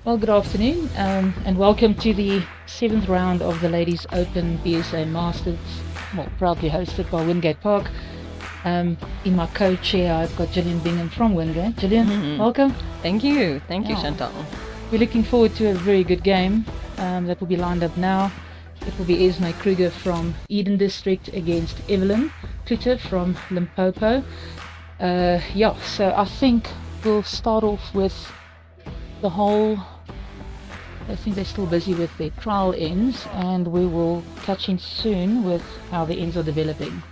Well, good afternoon, and welcome to the seventh round of the Ladies Open BSA Masters, well, proudly hosted by Wingate Park. In my co-chair, I've got Gillian Bingham from Wingate. Gillian, welcome. Thank you, Yeah. Chantal. We're looking forward to a very good game that will be lined up now. It will be Esmé Kruger from Eden District against Evelyn Cloete from Limpopo. So I think we'll start off with the whole. I think they're still busy with their trial ends, and we will touch in soon with how the ends are developing.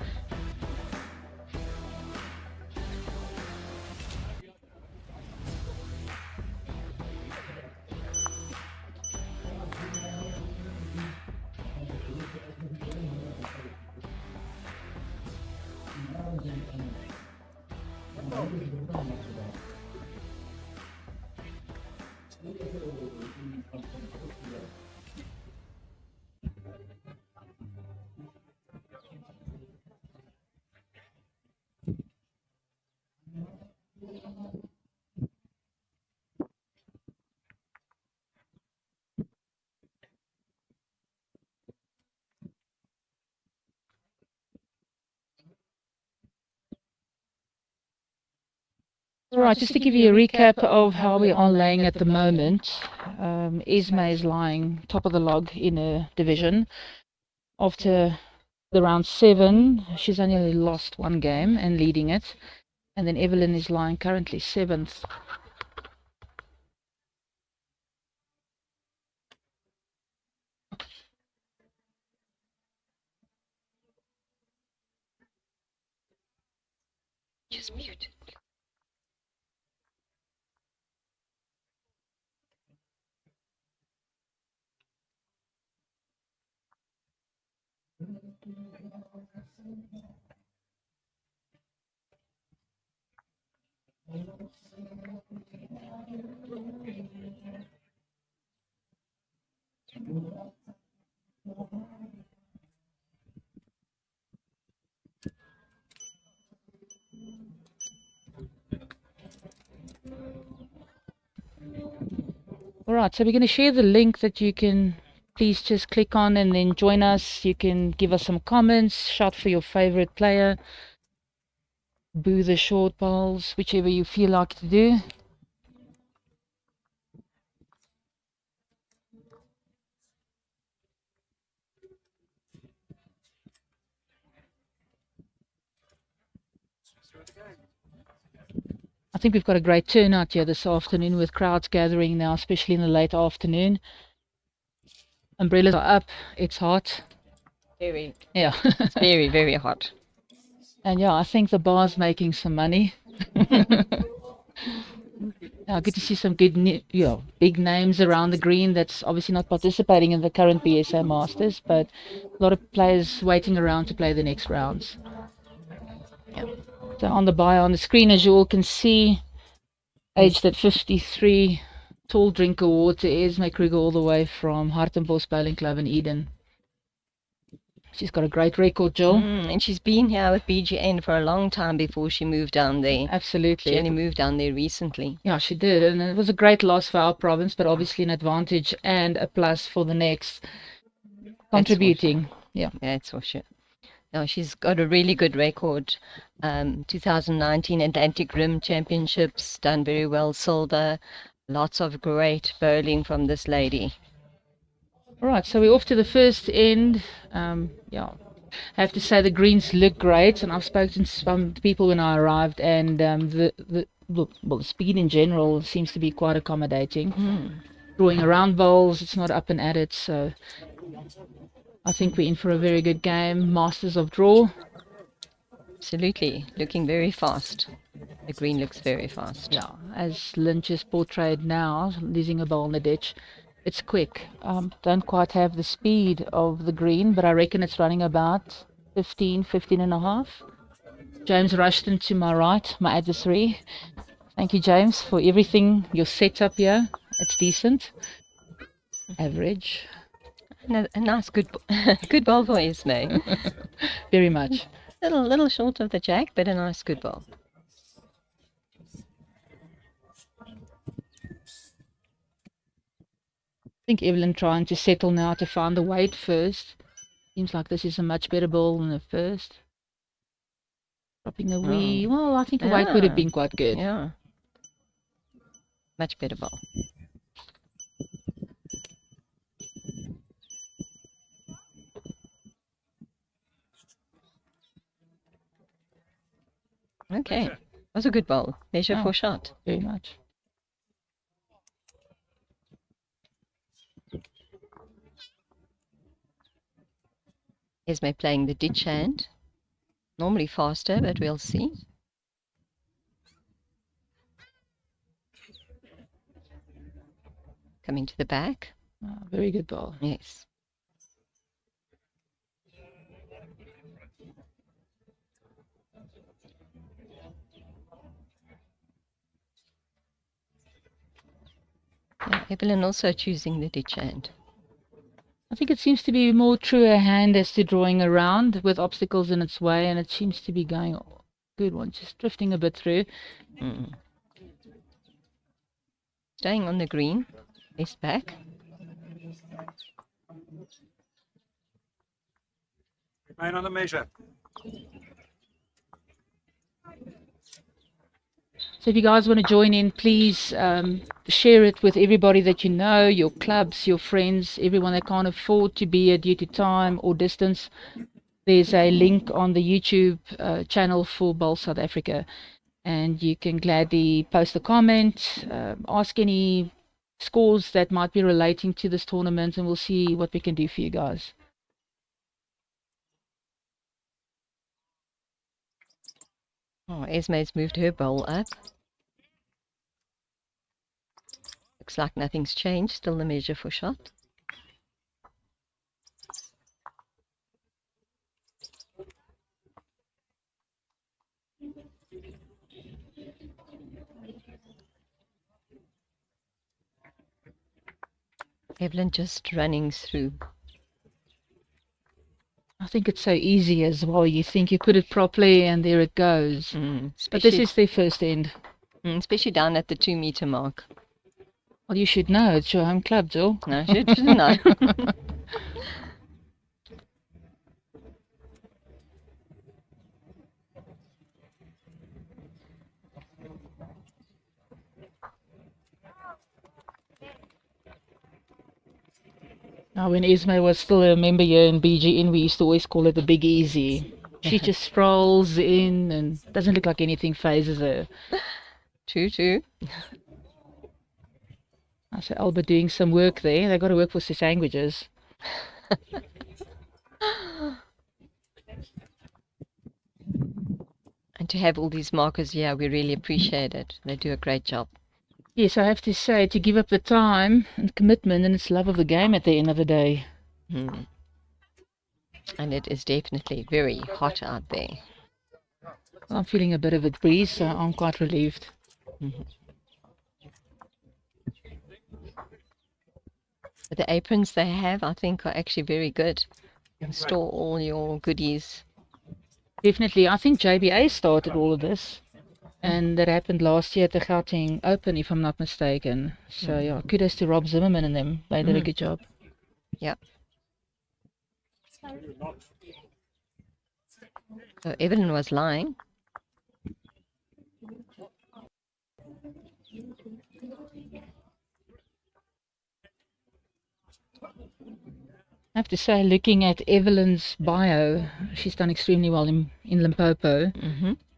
Right, just to give you a recap of how we are laying at the moment, Esmé is lying top of the log in a division. After the round 7, she's only lost one game and leading it. And then Evelyn is lying currently 7th. Just mute. Alright, so we're going to share the link that you can please just click on and then join us. You can give us some comments, shout for your favorite player, boo the short bowls, whichever you feel like to do. I think we've got a great turnout here this afternoon with crowds gathering now, especially in the late afternoon. Umbrellas are up. It's hot. Very. Yeah. It's very, very hot. And yeah, I think the bar's making some money. Good to see some good, big names around the green that's obviously not participating in the current BSA Masters, but a lot of players waiting around to play the next rounds. Yeah. So on the bio on the screen, as you all can see, aged at 53, tall drinker water, Esmé Kruger, all the way from Hartenbos Bowling Club in Eden. She's got a great record, Jill. And she's been here with BGN for a long time before she moved down there. Absolutely. She only moved down there recently. Yeah, she did. And it was a great loss for our province, but obviously an advantage and a plus for the next contributing. Yeah. That's for sure. No, she's got a really good record. 2019 Atlantic Rim Championships, done very well, silver. Lots of great bowling from this lady. All right, so we're off to the first end. I have to say the greens look great, and I've spoken to some people when I arrived, and the speed in general seems to be quite accommodating. Drawing around bowls, it's not up and at it, so I think we're in for a very good game. Masters of draw. Absolutely, looking very fast. The green looks very fast. Yeah, as Lynch is portrayed now, losing a bowl in the ditch. It's quick. Don't quite have the speed of the green, but I reckon it's running about 15 and a half. James Rushton to my right, my adversary. Thank you, James, for everything. Your setup here, it's decent. Average. A nice, good ball for Esmé. Very much. Little short of the jack, but a nice, good ball. think Evelyn trying to settle now to find the weight first. Seems like this is a much better ball than the first. Dropping a wee. Well, I think the weight would have been quite good. Yeah. Much better ball. Okay. Was a good ball. Measure for shot. Very much. Esmé playing the ditch hand. Normally faster, but we'll see. Coming to the back. Very good ball. Yes. Yeah, Evelyn also choosing the ditch hand. I think it seems to be more truer hand as to drawing around with obstacles in its way, and it seems to be going good one, just drifting a bit through. Staying on the green, best back. Remain on the measure. So if you guys want to join in, please share it with everybody that you know, your clubs, your friends, everyone that can't afford to be here due to time or distance. There's a link on the YouTube channel for Bowl South Africa, and you can gladly post a comment, ask any scores that might be relating to this tournament, and we'll see what we can do for you guys. Oh, Esmé's moved her bowl up. Looks like nothing's changed, still the measure for shot. Evelyn just running through. I think it's so easy as well. You think you put it properly and there it goes. But this is their first end. Especially down at the 2-meter mark. Well, you should know. It's your home club, Jill. No, shouldn't I? Now, when Esmé was still a member here in BGN, we used to always call it the Big Easy. She just strolls in and doesn't look like anything phases her. True. I said, Albert doing some work there. They got to work for their sandwiches. And to have all these markers here, we really appreciate it. They do a great job. Yes, I have to say, to give up the time and commitment, and it's love of the game at the end of the day. And it is definitely very hot out there. I'm feeling a bit of a breeze, so I'm quite relieved. But the aprons they have, I think, are actually very good. You can store all your goodies. Definitely. I think JBA started all of this. And that happened last year at the Gauteng Open, if I'm not mistaken. So, yeah, kudos to Rob Zimmerman and them. They did a good job. Yeah. So Evelyn was lying. I have to say, looking at Evelyn's bio, she's done extremely well in Limpopo.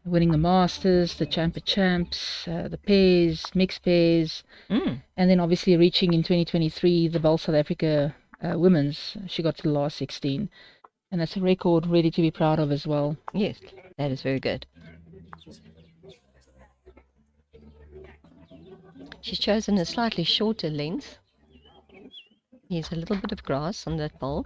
Winning the Masters, the Champs, the pairs, mixed pairs, and then obviously reaching in 2023 the Bowl South Africa women's. She got to the last 16, and that's a record really to be proud of as well. Yes, that is very good. She's chosen a slightly shorter length. Here's a little bit of grass on that bowl.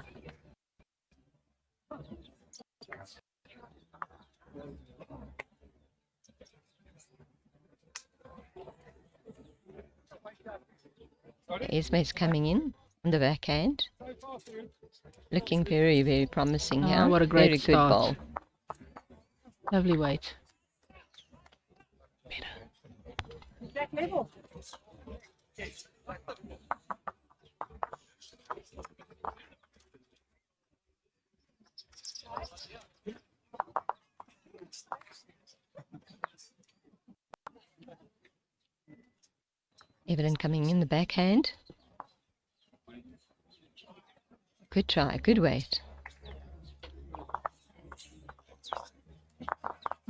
Esmé's coming in on the backhand. Looking very, very promising here. Oh, what a great very start. Good ball. Lovely weight. Evelyn coming in the backhand. Good try, good weight.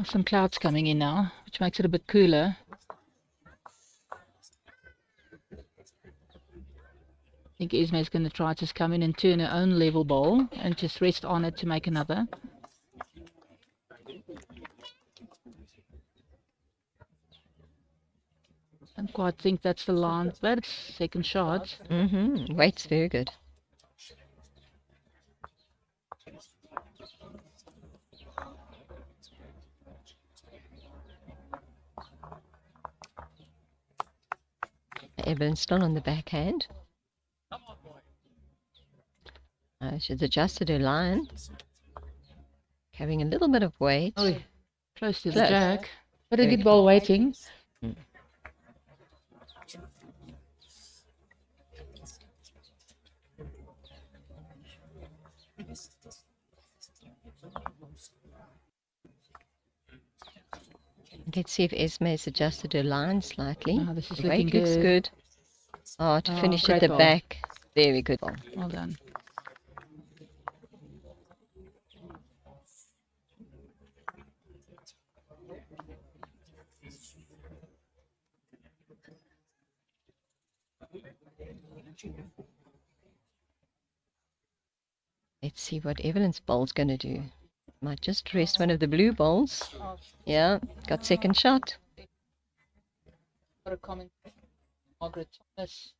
Some clouds coming in now, which makes it a bit cooler. I think Esmé is going to try to just come in and turn her own level ball and just rest on it to make another. I don't quite think that's the line, but it's second shot. Weight's very good. Evelyn still on the backhand. She's adjusted her line, carrying a little bit of weight. Oh, close to the jack, but a good ball waiting. Let's see if Esmé's adjusted her line slightly. Oh, this is The looking weight looks good. Oh, to finish at great the ball. back. Very good ball. Well done. Let's see what Evelyn's bowl's going to do. Might just rest one of the blue bowls. Yeah, got second shot. Got a comment. Margaret Thomas.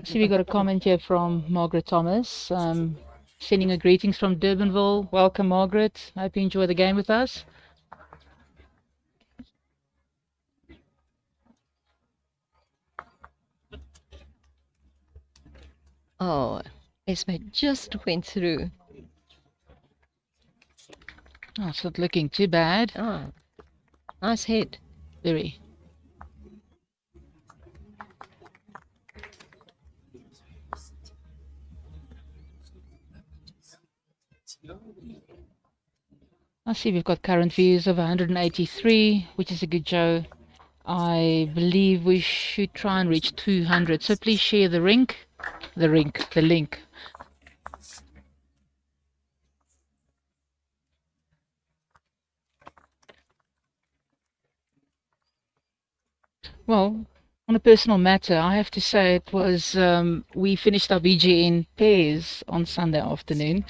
See, we got a comment here from Margaret Thomas, sending her greetings from Durbanville. Welcome, Margaret. Hope you enjoy the game with us. Oh, Esmé just went through. Oh, it's not looking too bad. Oh, nice head. Very. I see we've got current views of 183, which is a good show. I believe we should try and reach 200. So please share the link. The link. Well, on a personal matter, I have to say it was, we finished our BGN pairs on Sunday afternoon.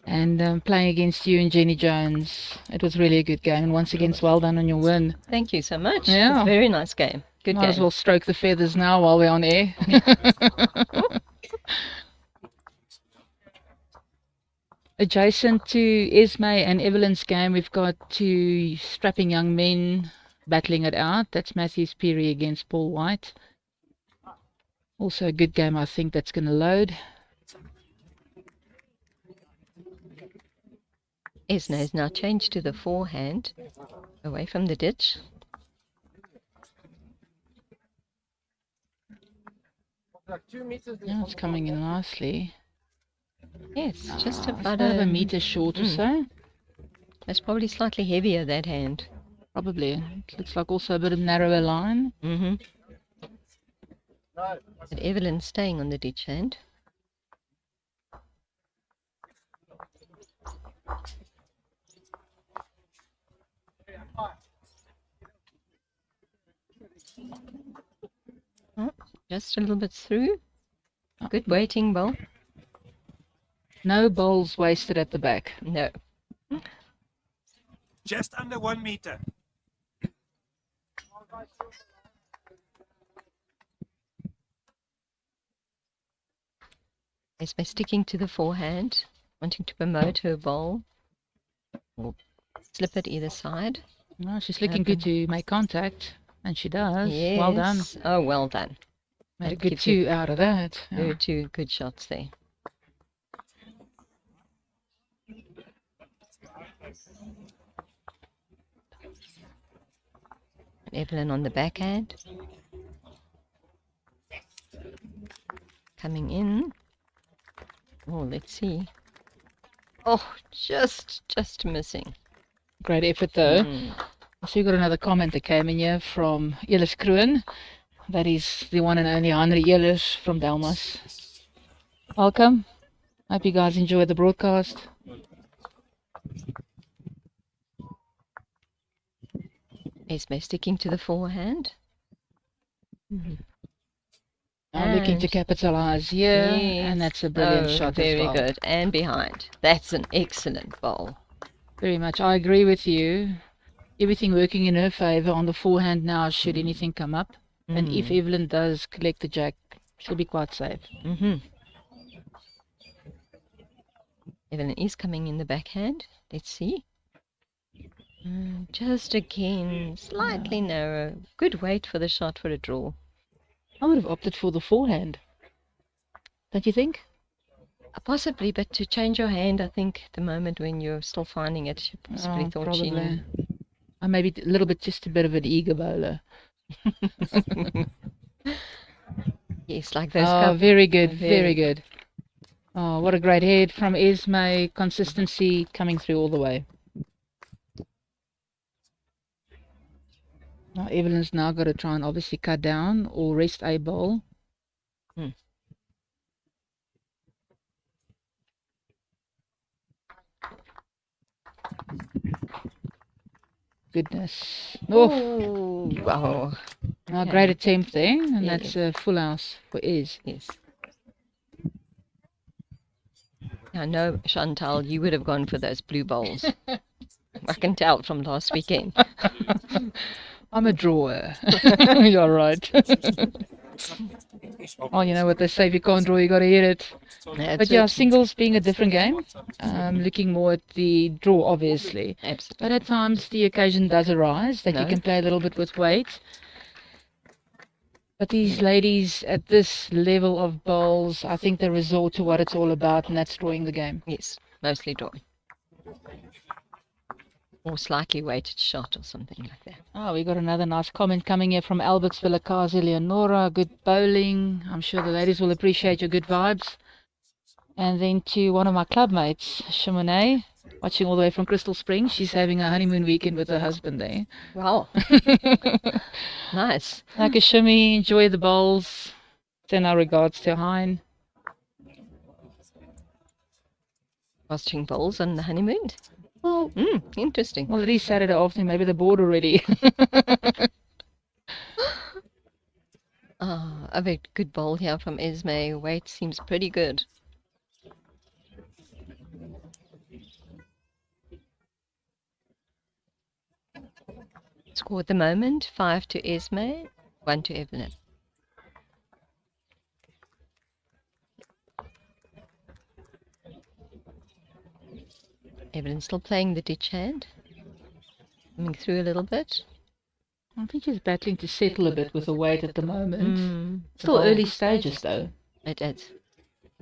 And playing against you and Jenny Jones, it was really a good game. And once again, well done on your win. Thank you so much. Yeah. It was a very nice game. Good Might game. as well stroke the feathers now while we're on air. Adjacent to Esmé and Evelyn's game, we've got two strapping young men battling it out. That's Matthews Peary against Paul White. Also a good game, I think, that's going to load. Esmé has now changed to the forehand, away from the ditch. Yeah, it's coming in nicely. Yes, just It's about a meter short or so. That's probably slightly heavier, that hand. Probably. It looks like also a bit of narrower line. But Evelyn's staying on the ditch hand. Oh, just a little bit through. Good waiting ball. No bowls wasted at the back. No. Just under 1 meter. Esmé sticking to the forehand, wanting to promote her bowl. Or slip it either side. No, she's looking good to make contact, and she does. Yes. Well done. Oh, well done. Made a That good gives you two out of that. Yeah. There were two good shots there. Evelyn on the backhand. Coming in. Oh, let's see. Oh, just missing. Great effort though. Mm. So we got another comment that came in here from Elis Kruger. That is the one and only Henry Elis from Delmas. Welcome. Hope you guys enjoy the broadcast. Esmé sticking to the forehand. Mm. Now looking to And- capitalize here, and Yes. that's a brilliant Oh, shot very as well. good. And behind. That's an excellent bowl. Very much. I agree with you. Everything working in her favour on the forehand now, should anything come up. And if Evelyn does collect the jack, she'll be quite safe. Evelyn is coming in the backhand. Let's see. Just again, slightly narrow. Good weight for the shot for a draw. I would have opted for the forehand. Don't you think? Possibly, but to change your hand, I think the moment when you're still finding it, you possibly thought she knew. I maybe a little bit, just a bit of an eager bowler. Yes, like those Oh, couple. very good, Very very good. Oh, what a great head from Esmé. Consistency coming through all the way. Now Evelyn's now got to try and obviously cut down or rest a ball. Goodness. Oh, wow. Now, great attempt there, and Yeah, that's a full house for Ez. Yes. I know, Chantal, you would have gone for those blue bowls. I can tell from last weekend. I'm a drawer. You're right. Oh, you know what they say, if you can't draw, you got to hit it. That's But yeah, it. singles being a different game. Looking more at the draw, obviously. Absolutely. But at times the occasion does arise that you can play a little bit with weight. But these ladies at this level of bowls, I think they resort to what it's all about, and that's drawing the game. Yes, mostly drawing. Or slightly weighted shot or something like that. Oh, we got another nice comment coming here from Albertsville, Kazi Leonora. Good bowling. I'm sure the ladies will appreciate your good vibes. And then to one of my clubmates, Shimone, watching all the way from Crystal Springs. She's having a honeymoon weekend with her husband there. Wow. Nice. Nakashimi, enjoy the bowls. Send our regards to Hein. Watching bowls on the honeymoon? Well, interesting. well, it is Saturday afternoon. Maybe they're bored already. A very good bowl here from Esmé. Weight seems pretty good. Score at the moment, 5 to Esmé, 1 to Evelyn. Evelyn still playing the ditch hand. Coming through a little bit. I think she's battling to settle a bit with the weight at the moment. Still ball- early stages, though. It is.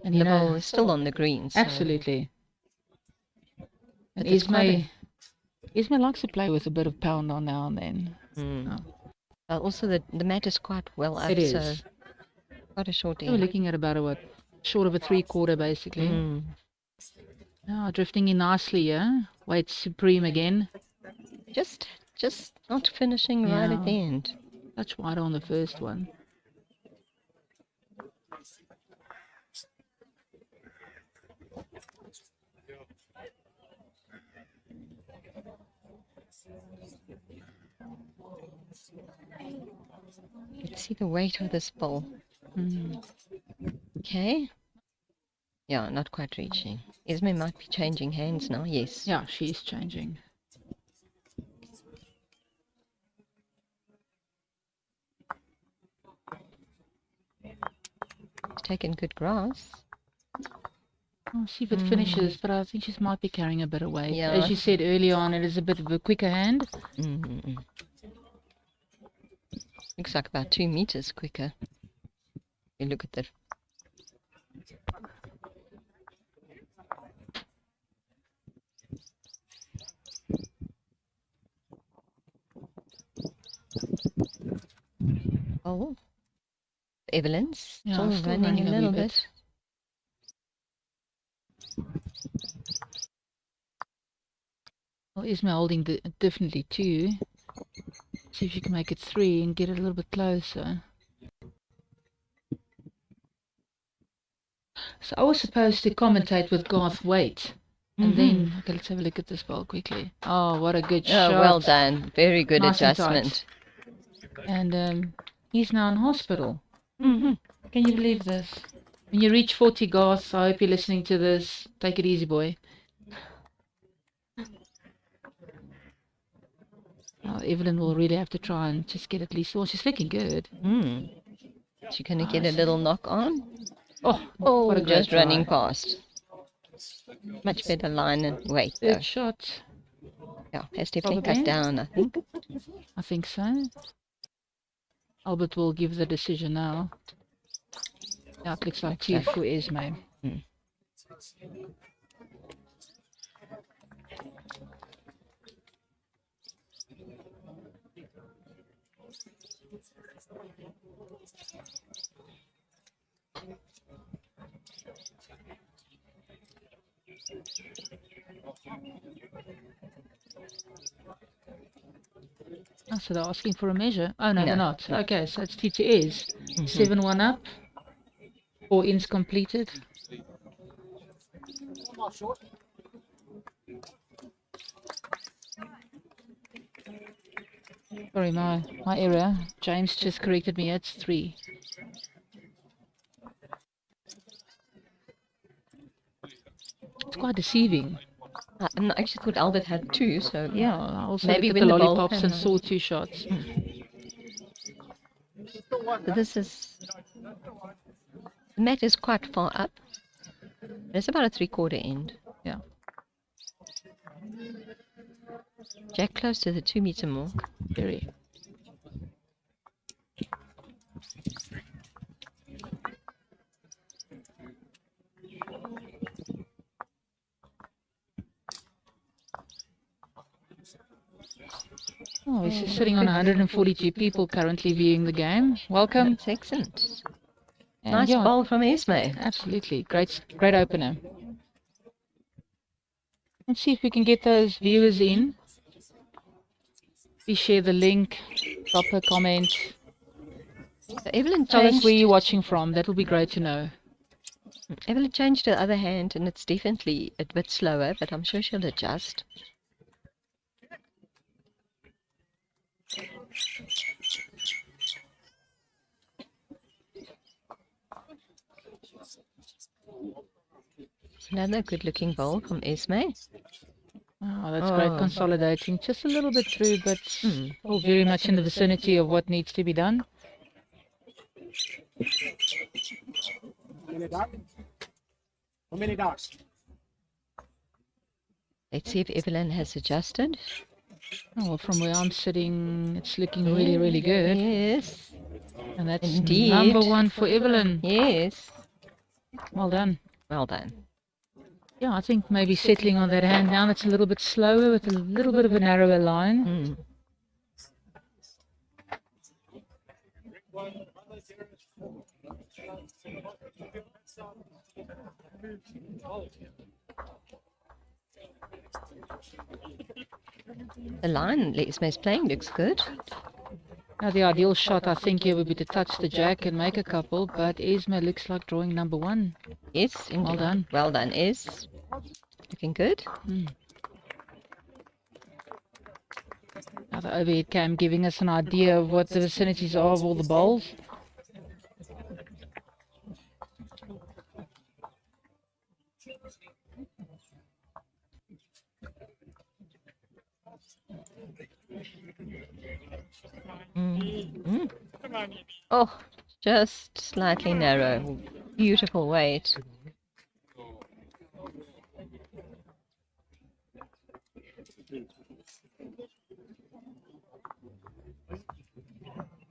And The you know, ball is still on the green. So absolutely. And It's quite Esmé likes to play with a bit of pound on now and then. Also, the mat is quite well up. It is. So quite a short So we're end. looking at about a short of a 3/4 basically. Now drifting in nicely, yeah. Weight supreme again. Just not finishing right at the Yeah. end. Touch wide on the first one. Let's see the weight of this ball. Okay. Yeah, not quite reaching. Esmé might be changing hands now. Yes. Yeah, she's changing. She's taken good grass. I'll see if it finishes, but I think she might be carrying a bit of weight. Yeah. As you said earlier on, it is a bit of a quicker hand. Looks like about 2 meters quicker. You look at the oh, Evelyn's Yeah, still still running running a a little wee bit. Well, Esmé holding definitely 2. See if you can make it 3 and get it a little bit closer. So I was supposed to commentate with Garth Waite. And then, okay, let's have a look at this ball quickly. Oh, what a good shot. Oh, well done. Very good Nice and adjustment. And he's now in hospital. Mm-hmm. Can you believe this? When you reach 40, Garth, I hope you're listening to this. Take it easy, boy. Oh, Evelyn will really have to try and just get at least... Oh, she's looking good. She's going to get a little knock on. Oh, what a great just running try. past. Much better line and weight, though. Good shot. Yeah, has definitely Probably. cut down, I think. I think so. Albert will give the decision now. Yeah, it looks like 2 for Esmé. Oh, so they're asking for a measure. Oh, no, they're not. Okay, so it's 2 to is. 7-1 up. 4 ins completed. Sorry, my error. James just corrected me. It's 3. It's quite deceiving. I actually thought Albert had 2, so yeah. I also maybe looked at when the the ball lollipops came and out. saw 2 shots. But this is... The mat is quite far up. It's about a 3/4 end. Yeah. Jack close to the 2-meter mark. Very. Oh, this is sitting on 142 people currently viewing the game. Welcome. That's excellent. And Nice yeah, ball from Esmé. absolutely. Great opener. Let's see if we can get those viewers in. Please share the link, drop a comment. So Evelyn Tell us changed, where you're watching from. That will be great to know. Evelyn changed the other hand, and it's definitely a bit slower, but I'm sure she'll adjust. Another good-looking ball from Esmé. Oh, that's great consolidating. Just a little bit through, but all very much in the vicinity of what needs to be done. Let's see if Evelyn has adjusted. Oh, well, from where I'm sitting, it's looking really, really good. Yes. And that's Indeed. number 1 for Evelyn. Yes. Well done. Well done. Yeah, I think maybe settling on that hand now, it's a little bit slower with a little bit of a narrower line. The line Esmé's playing looks good. Now the ideal shot, I think, here would be to touch the jack and make a couple, but Esmé looks like drawing number 1. Yes, indeed. Well done. Well done, Es. Looking good. Now the overhead cam giving us an idea of what the vicinities are of all the bowls. Oh, just slightly narrow. Beautiful weight.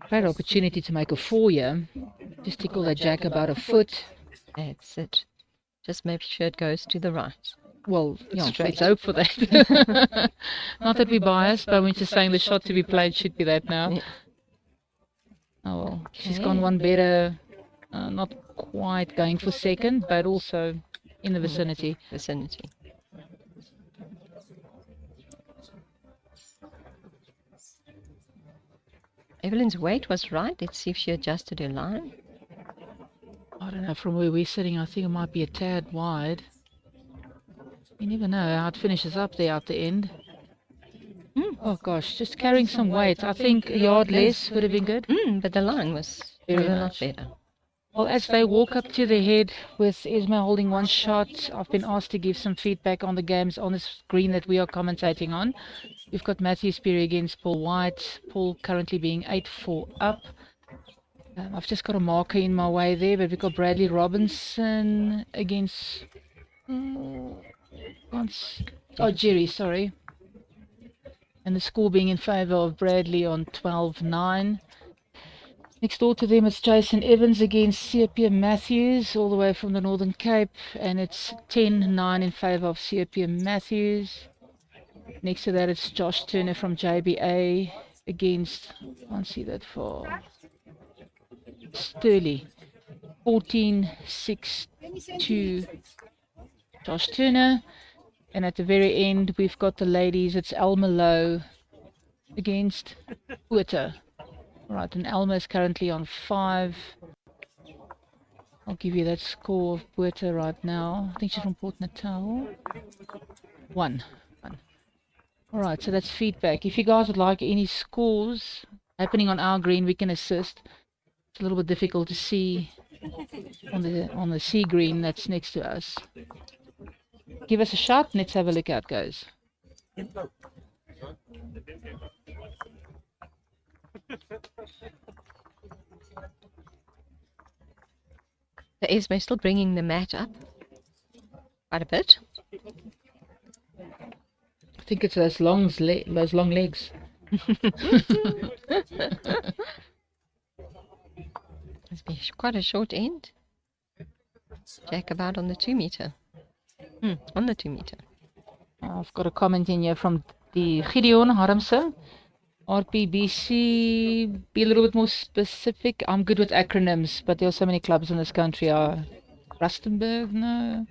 Great opportunity to make a 4 here. Just tickle that jack about a foot. That's it. Just make sure it goes to the right. Well, yeah, Straight. let's hope for that. Not that we're biased, but we're just saying the shot to be played should be that now. Yeah. Oh well, she's gone one better. Not quite going for second, but also in the vicinity. Evelyn's weight was right. Let's see if she adjusted her line. I don't know, from where we're sitting, I think it might be a tad wide. You never know how it finishes up there at the end. Oh gosh, just carrying some weight. I think a yard less would have been good. But the line was Very a lot much. better. Well, as they walk up to the head with Esmé holding one shot, I've been asked to give some feedback on the games on this green that we are commentating on. We've got Matthew Sperry against Paul White. Paul currently being 8-4 up. I've just got a marker in my way there, but we've got Bradley Robinson against... Jerry, sorry. And the score being in favour of Bradley on 12-9. Next door to them it's Jason Evans against Siapia Matthews, all the way from the Northern Cape, and it's 10-9 in favour of Siapia Matthews. Next to that it's Josh Turner from JBA against, I can't see that far, Sturley. 14-6 to Josh Turner. And at the very end we've got the ladies, it's Alma Lowe against Cloete. Right, and Alma is currently on 5. I'll give you that score of Cloete right now. I think she's from Port Natal. 1. Alright, so that's feedback. If you guys would like any scores happening on our green, we can assist. It's a little bit difficult to see on the sea green that's next to us. Give us a shot and let's have a look how it goes. So Esme still bringing the mat up quite a bit. I think it's those long legs. It's been quite a short end. Jack about on the 2 meter. On the 2 meter. I've got a comment in here from the Gideon Harmse. RPBC, be a little bit more specific. I'm good with acronyms, but there are so many clubs in this country. Rustenburg, no.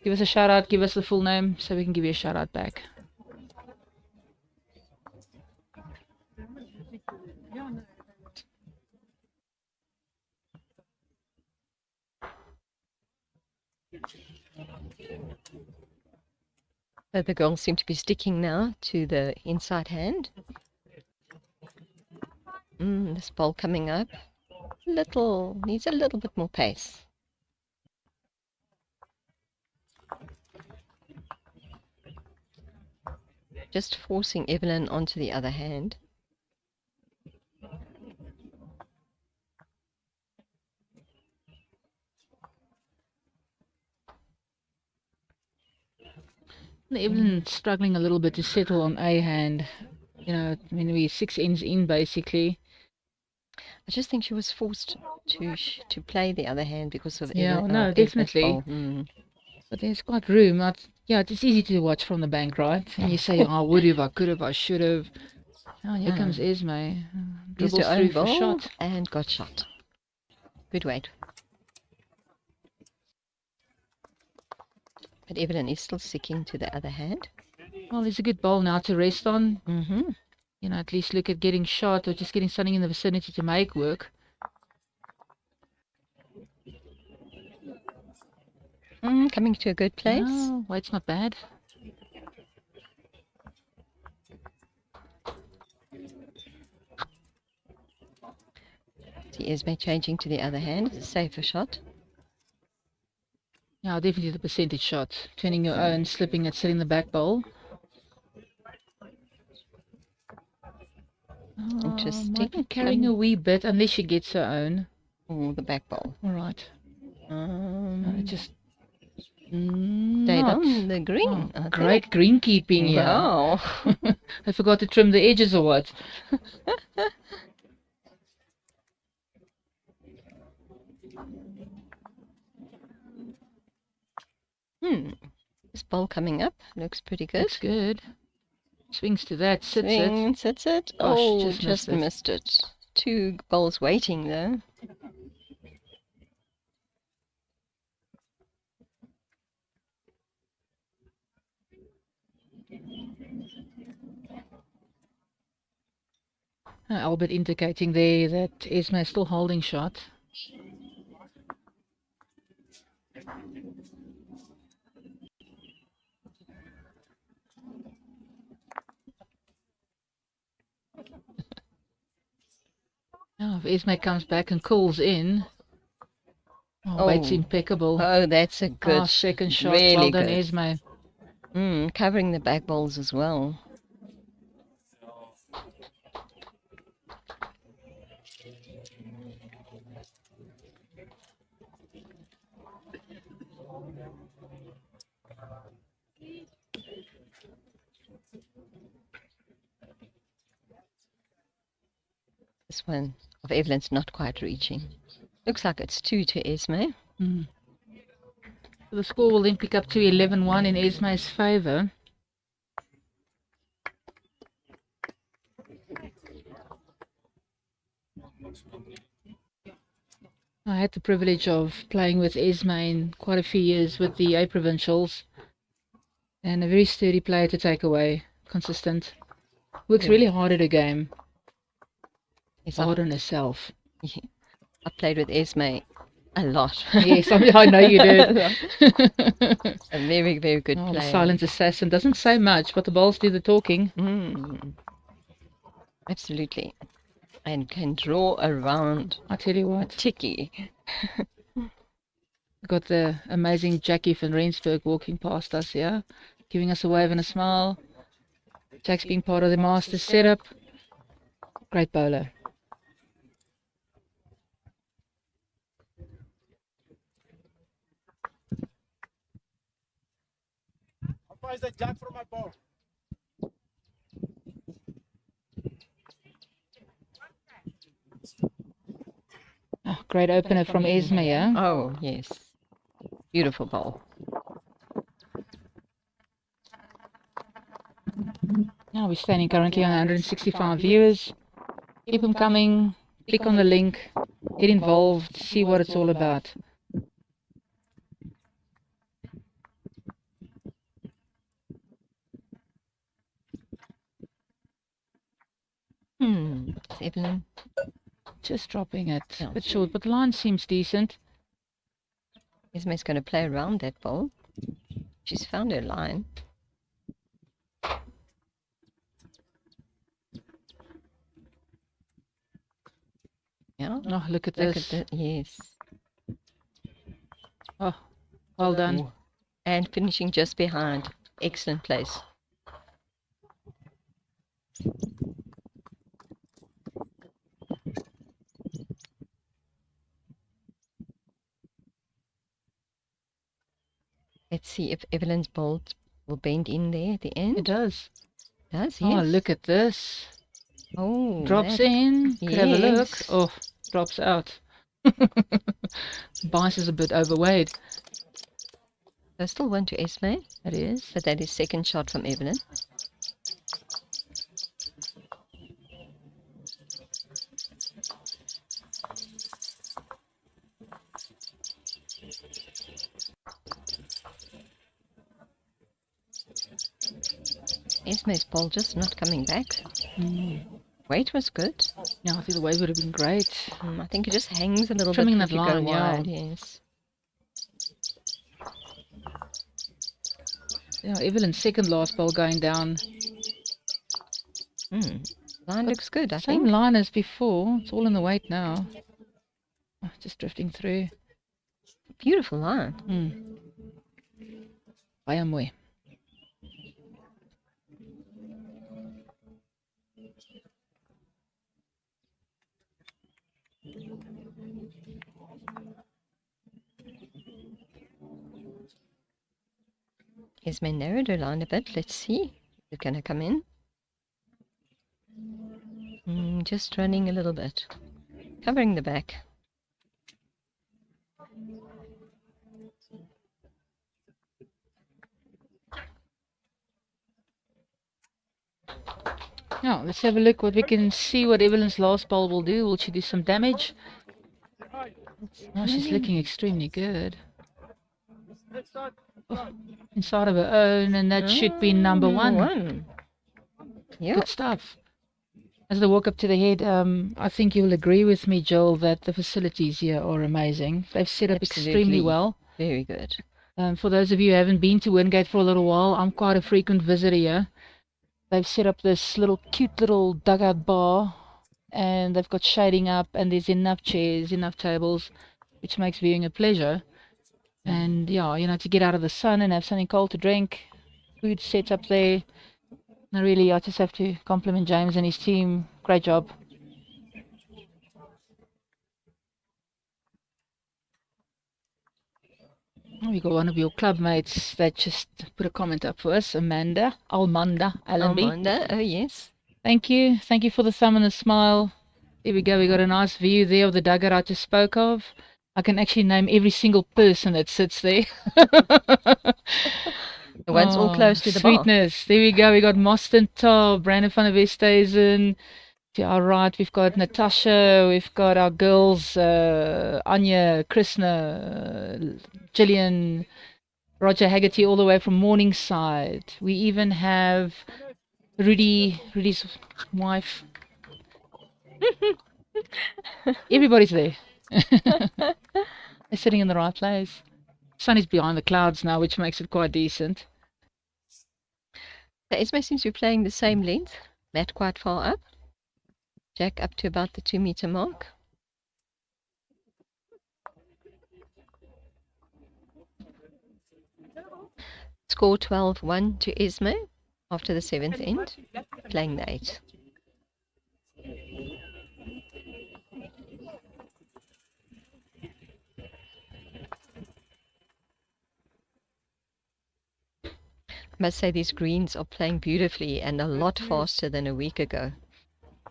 Give us a shout out, give us the full name so we can give you a shout out back. So the girls seem to be sticking now to the inside hand. This ball coming up. Needs a little bit more pace. Just forcing Evelyn onto the other hand. Evelyn's struggling a little bit to settle on a hand. You know, I mean, we're 6 ends in basically. I just think she was forced to play the other hand because of no, definitely. But there's quite room. It's easy to watch from the bank, right? And you say, I would have, I could have, I should have. Oh, here comes Esmé. Used her Dribbles own through for ball shot. and got shot. Good weight. But Evelyn is still sticking to the other hand. Well, it's a good ball now to rest on. You know, at least look at getting shot or just getting something in the vicinity to make work. Coming to a good place. Oh, weight's not bad. See Esmé changing to the other hand. It's a safer shot. Yeah, definitely the percentage shot. Turning your own, slipping it, setting the back bowl. Interesting. Might be carrying a wee bit unless she gets her own. Oh, the back bowl. All right. Just stayed on the green. Great greenkeeping, yeah. Wow. I forgot to trim the edges or what? This ball coming up looks pretty good. Looks good. Swings to that, sits it. Gosh, Just missed it. 2 balls waiting though. Albert indicating there that Esmé is still holding shot. Now, if Esmé comes back and calls in, weight's impeccable. Oh, that's a good second shot. Really well done, good. Esmé. Covering the back balls as well. This one of Evelyn's not quite reaching. Looks like it's 2 to Esmé. The score will then pick up to 11-1 in Esmé's favour. I had the privilege of playing with Esmé in quite a few years with the A Provincials. And a very sturdy player to take away. Consistent. Works really hard at a game. Hard on herself. I played with Esmé a lot. Yes, I know you did. A very, very good player. The silent assassin doesn't say much, but the balls do the talking. Absolutely. And can draw around. I tell you what. Ticky. Got the amazing Jackie van Rensburg walking past us here, giving us a wave and a smile. Jack's being part of the Masters setup. Great bowler. How is that Jack from my ball? Great opener from Esmé, yeah? Oh, yes. Beautiful ball. Now we're standing currently on 165 viewers. Keep them coming. Click on the link. Get involved. See what it's all about. Evelyn. Just dropping it. A bit short, but the line seems decent. Esmé's going to play around that ball. She's found her line. Yeah. Oh, look at this. Look at that. Yes. Oh, well done. Ooh. And finishing just behind. Excellent place. Let's see if Evelyn's ball will bend in there at the end. It does. It does, yes. Oh, look at this. Oh, drops in. Could have a look. Yes. Oh, drops out. Bice is a bit overweight. There's still one to Esmé. It is. But that is second shot from Evelyn. Esmé's ball just not coming back. Weight was good. Yeah, I think the weight would have been great. I think it just hangs a little Trimming bit that if you go line, wide. yeah. Yes. Yeah, Evelyn's second last ball going down. Line looks good, I Same think. line as before. It's all in the weight now. Oh, just drifting through. Beautiful line. I am way. Esmé narrowed her line a bit. Let's see. Is it going to come in? Just running a little bit. Covering the back. Now, let's have a look what we can see what Evelyn's last ball will do. Will she do some damage? Oh, she's looking extremely good. Oh, inside of her own, and that should be number one. Yeah. Good stuff. As I walk up to the head, I think you'll agree with me, Joel, that the facilities here are amazing. They've set up extremely Absolutely. well. Very good. For those of you who haven't been to Wingate for a little while, I'm quite a frequent visitor here. They've set up this cute little dugout bar, and they've got shading up, and there's enough chairs, enough tables, which makes viewing a pleasure. And yeah, to get out of the sun and have something cold to drink, food set up there. No, really, I just have to compliment James and his team. Great job. We got one of your club mates that just put a comment up for us, Almanda Allenby. Amanda, oh yes. Thank you for the thumb and the smile. There we go. We got a nice view there of the dugout I just spoke of. I can actually name every single person that sits there. The one's all close to the sweetness. There we go. We got Moston Tar, Brandon van der Westhuizen. To our right, we've got Natasha. We've got our girls, Anya, Krishna, Gillian, Roger Haggerty, all the way from Morningside. We even have Rudy's wife. Everybody's there. They're sitting in the right place. Sun is behind the clouds now, which makes it quite decent. So Esmé seems to be playing the same length. Matt quite far up. Jack up to about the 2-meter mark. Score 12-1 to Esmé after the 7th end, playing the 8. I must say these greens are playing beautifully and a lot faster than a week ago.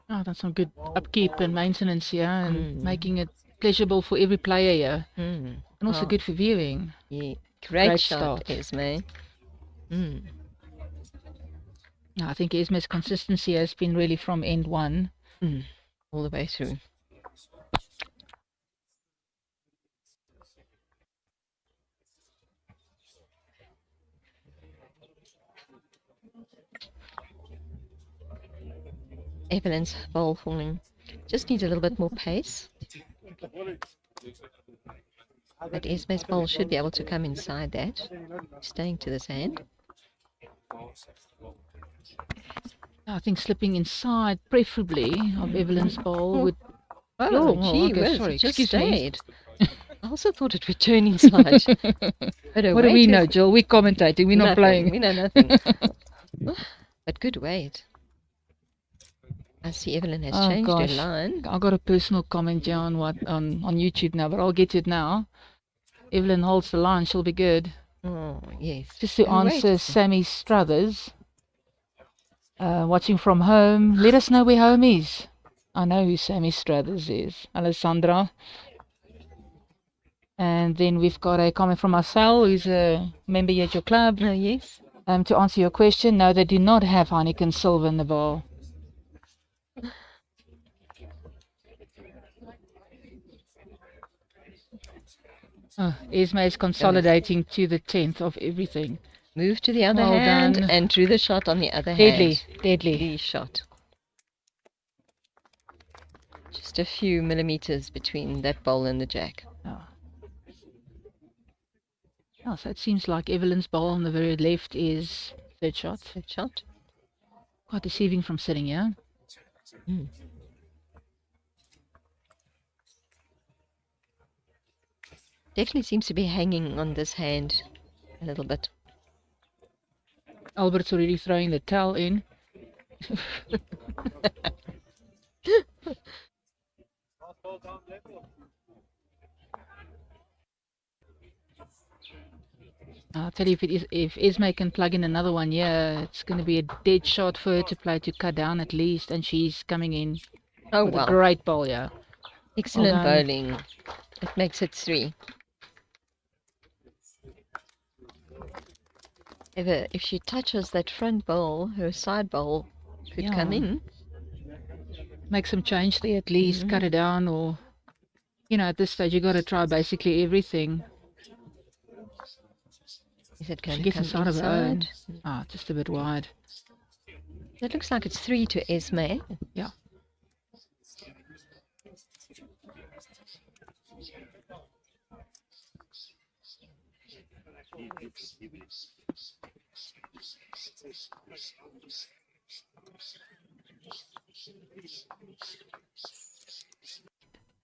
Oh, that's some good upkeep and maintenance here, and making it pleasurable for every player here. And also good for viewing. Yeah, great start. shot, Esmé. I think Esmé's consistency has been really from end one. All the way through. Evelyn's ball falling. Just needs a little bit more pace. But Esmé's ball should be able to come inside that. Staying to this hand. I think slipping inside, preferably, of Evelyn's ball would... Oh, gee okay, whiz, sorry, it just excuse me. stayed. I also thought it would turn inside. But What do we know, Jill? We're commentating, we're not playing. We know nothing. But good weight. I see Evelyn has changed her line. I got a personal comment here on YouTube now, but I'll get to it now. Evelyn holds the line, she'll be good. Oh, yes. Just to answer Sammy Struthers, watching from home, let us know where home is. I know who Sammy Struthers is. Alessandra. And then we've got a comment from Marcel, who's a member here at your club. Oh, yes. To answer your question, no, they do not have Heineken Silver in the bar. Esmé is consolidating to the 10th of everything. Move to the other Well hand done. and drew the shot on the other Deadly, hand. deadly. Shot. Just a few millimeters between that bowl and the jack. Oh, so it seems like Evelyn's ball on the very left is third shot. Third shot. Quite deceiving from sitting here. Definitely seems to be hanging on this hand a little bit. Albert's already throwing the towel in. I'll tell you, if Esmé can plug in another one, it's going to be a dead shot for her to play to cut down at least, and she's coming in with a great ball, Excellent bowling. It makes it 3. If she touches that front bowl, her side bowl could come in. Make some change there at least, cut it down, or, at this stage you got to try basically everything. Is it going She to gets come inside of her own. inside? Just a bit wide. That looks like it's 3 to Esmé. Yeah.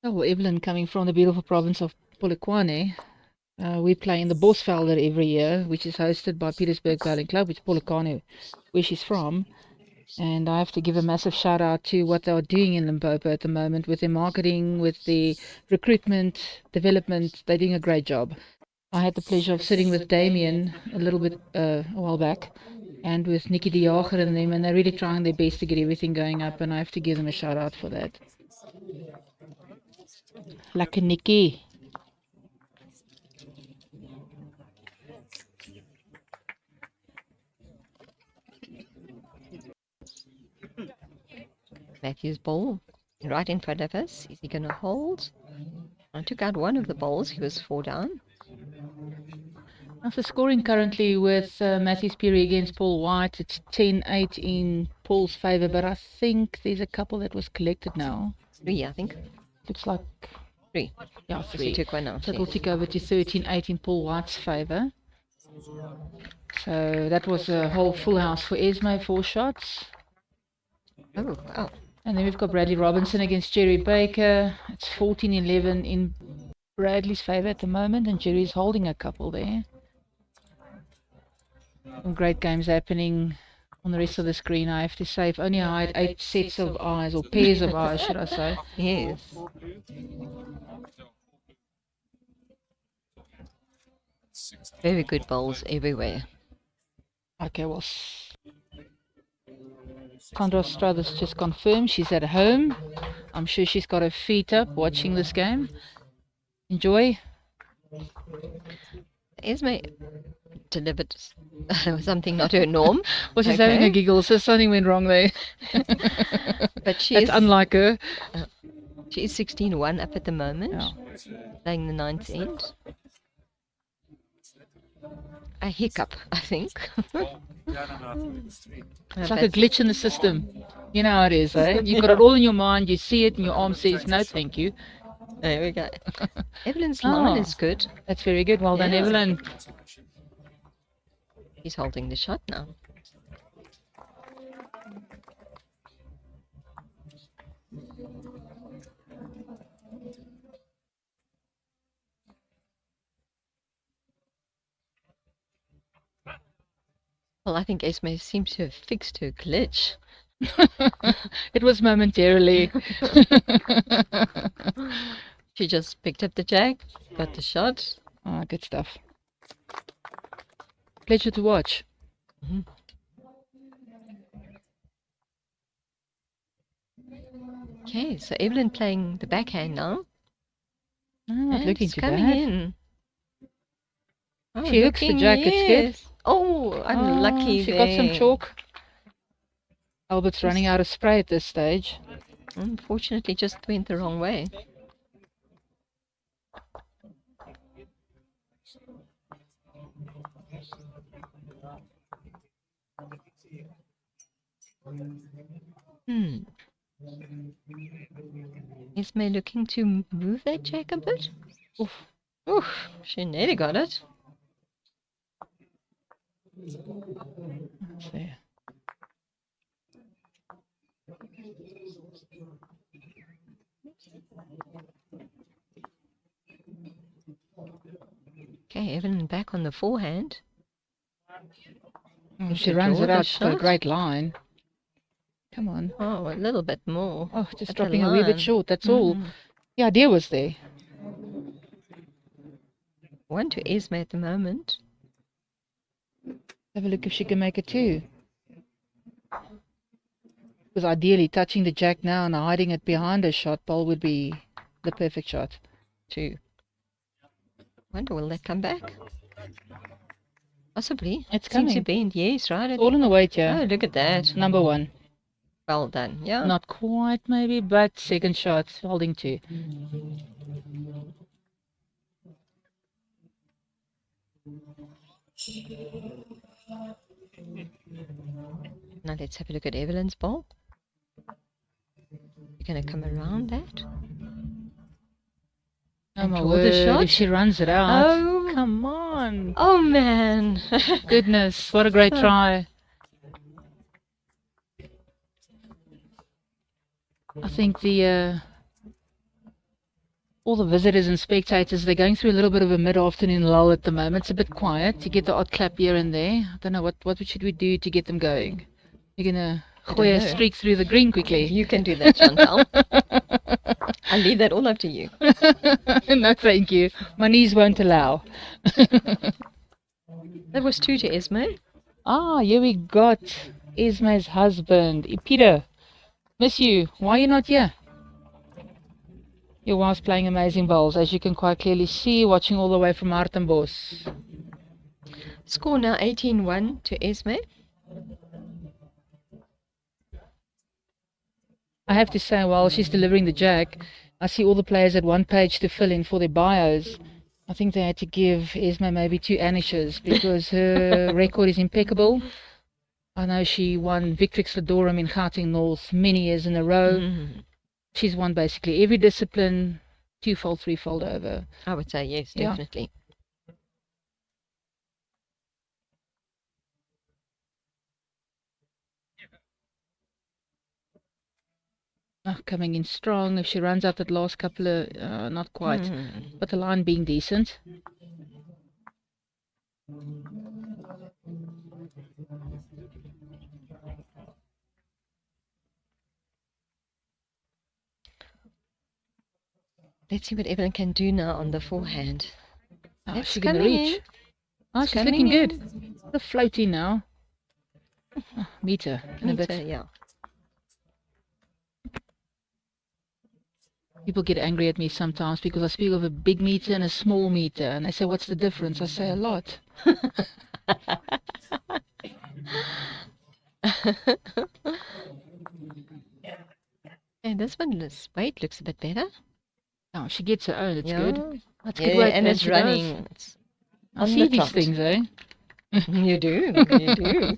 Oh, well, Evelyn, coming from the beautiful province of Polokwane, we play in the Bosvelder every year, which is hosted by Petersburg Bowling Club, which is Polokwane, where she's from. And I have to give a massive shout out to what they are doing in Limpopo at the moment with their marketing, with the recruitment, development. They're doing a great job. I had the pleasure of sitting with Damien a little bit a while back, and with Nikki de Jager and them, and they're really trying their best to get everything going up, and I have to give them a shout out for that. Lekker Nikki. Matthew's ball right in front of us. Is he going to hold? I took out one of the balls. He was 4 down. That's the scoring currently with Matthews Peary against Paul White. It's 10-8 in Paul's favour, but I think there's a couple that was collected now. 3, I think. Looks like 3. Yeah, He 3. took one out. So it'll tick over to 13-8 in Paul White's favour. So that was a whole full house for Esmé, 4 shots. Oh, wow. And then we've got Bradley Robinson against Jerry Baker. It's 14-11 in Bradley's favour at the moment, and Jerry's holding a couple there. Some great games happening on the rest of the screen, I have to say. If only I had 8 sets of eyes, or pairs of eyes, should I say. Yes. Very good bowls everywhere. Okay, well, Condra Struthers just confirmed she's at home. I'm sure she's got her feet up watching this game. Enjoy. Esmé delivered something not her norm. Well, she's having a giggle, so something went wrong there. But she That's is unlike her. She is 16-1 up at the moment, Yeah. playing the 9th end. A hiccup, I think. It's like a glitch in the system. You know how it is, eh? You've got it all in your mind, you see it, and your arm says, no, thank you. There we go. Evelyn's line Oh. is good. That's very good. Well done, Yeah. Evelyn. He's holding the shot now. Well, I think Esmé seems to have fixed her glitch. It was momentarily. She just picked up the jack, got the shot. Ah, good stuff. Pleasure to watch. Okay, so Evelyn playing the backhand now. Not And looking it's too coming bad. in. Oh, She hooks the looking, jack, it's good. yes. Oh, unlucky She there. got some chalk. Albert's running out of spray at this stage. Unfortunately, just went the wrong way. Esmé looking to move that jack a bit. Oof. Oof, she nearly got it. Let's see. Okay, Evelyn back on the forehand. She to runs draw it the out. She's got a shot. great line. Come on. Oh, a little bit more. Oh, just at the dropping a wee bit line. short. That's all. Mhm. The idea was there. 1 to Esmé at the moment. Have a look if she can make it too. Because ideally, touching the jack now and hiding it behind a shot ball would be the perfect shot. 2. Wonder, will that come back? Possibly. It's Seems to coming. bend, yes, right. It's all in the weight, yeah. Oh, look at that. Number 1. Well done, yeah. Not quite, maybe, but second shot, holding 2. Now let's have a look at Evelyn's ball. You're going to come around that? No, Oh my Draw the word, shot. if she runs it out. Oh. Come on. Oh man. Goodness, what a great try. I think all the visitors and spectators, they're going through a little bit of a mid-afternoon lull at the moment. It's a bit quiet. You get the odd clap here and there. I don't know, what should we do to get them going? You're going to gooi a know. streak through the green quickly. You can do that, Chantal. I'll leave that all up to you. No, thank you. My knees won't allow. That was 2 to Esmé. Ah, here we got Esmé's husband. Peter, miss you. Why are you not here? Your wife's playing amazing bowls, as you can quite clearly see, watching all the way from Hartenbos. Score now 18-1 to Esmé. I have to say, while she's delivering the jack, I see all the players had one page to fill in for their bios. I think they had to give Esmé maybe 2 Anishes because her record is impeccable. I know she won Victrix Ladorum in Gauteng North many years in a row. She's won basically every discipline, 2-fold, 3-fold over. I would say yes, Yeah. definitely. Oh, coming in strong. If she runs out that last couple of, not quite, but the line being decent. Let's see what Evelyn can do now on the forehand. Oh, It's she's going to coming reach. in. Oh, It's she's coming looking in. good. The floaty now. Oh, meter in a bit. Yeah. People get angry at me sometimes because I speak of a big meter and a small meter, and they say, "What's the difference?" I say, "A lot." And this one's weight looks a bit better. Oh, she gets her own. It's Yeah. good. That's Yeah, good weight and plan it's she does. running. It's I on see the these trot. things, eh? You do. You do.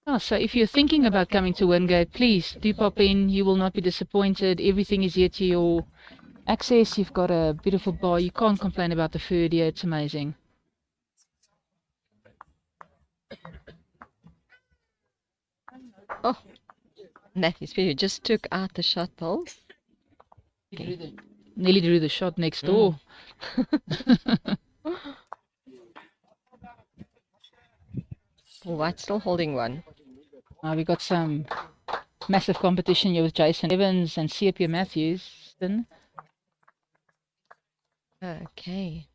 Oh, so if you're thinking about coming to Wingate, please do pop in. You will not be disappointed. Everything is here to your access. You've got a beautiful bar. You can't complain about the food here. It's amazing. Oh, Matthew Spear just took out the shot ball. Nearly drew the shot next door. White still holding one. We got some massive competition here with Jason Evans and C.P. Matthews. Okay.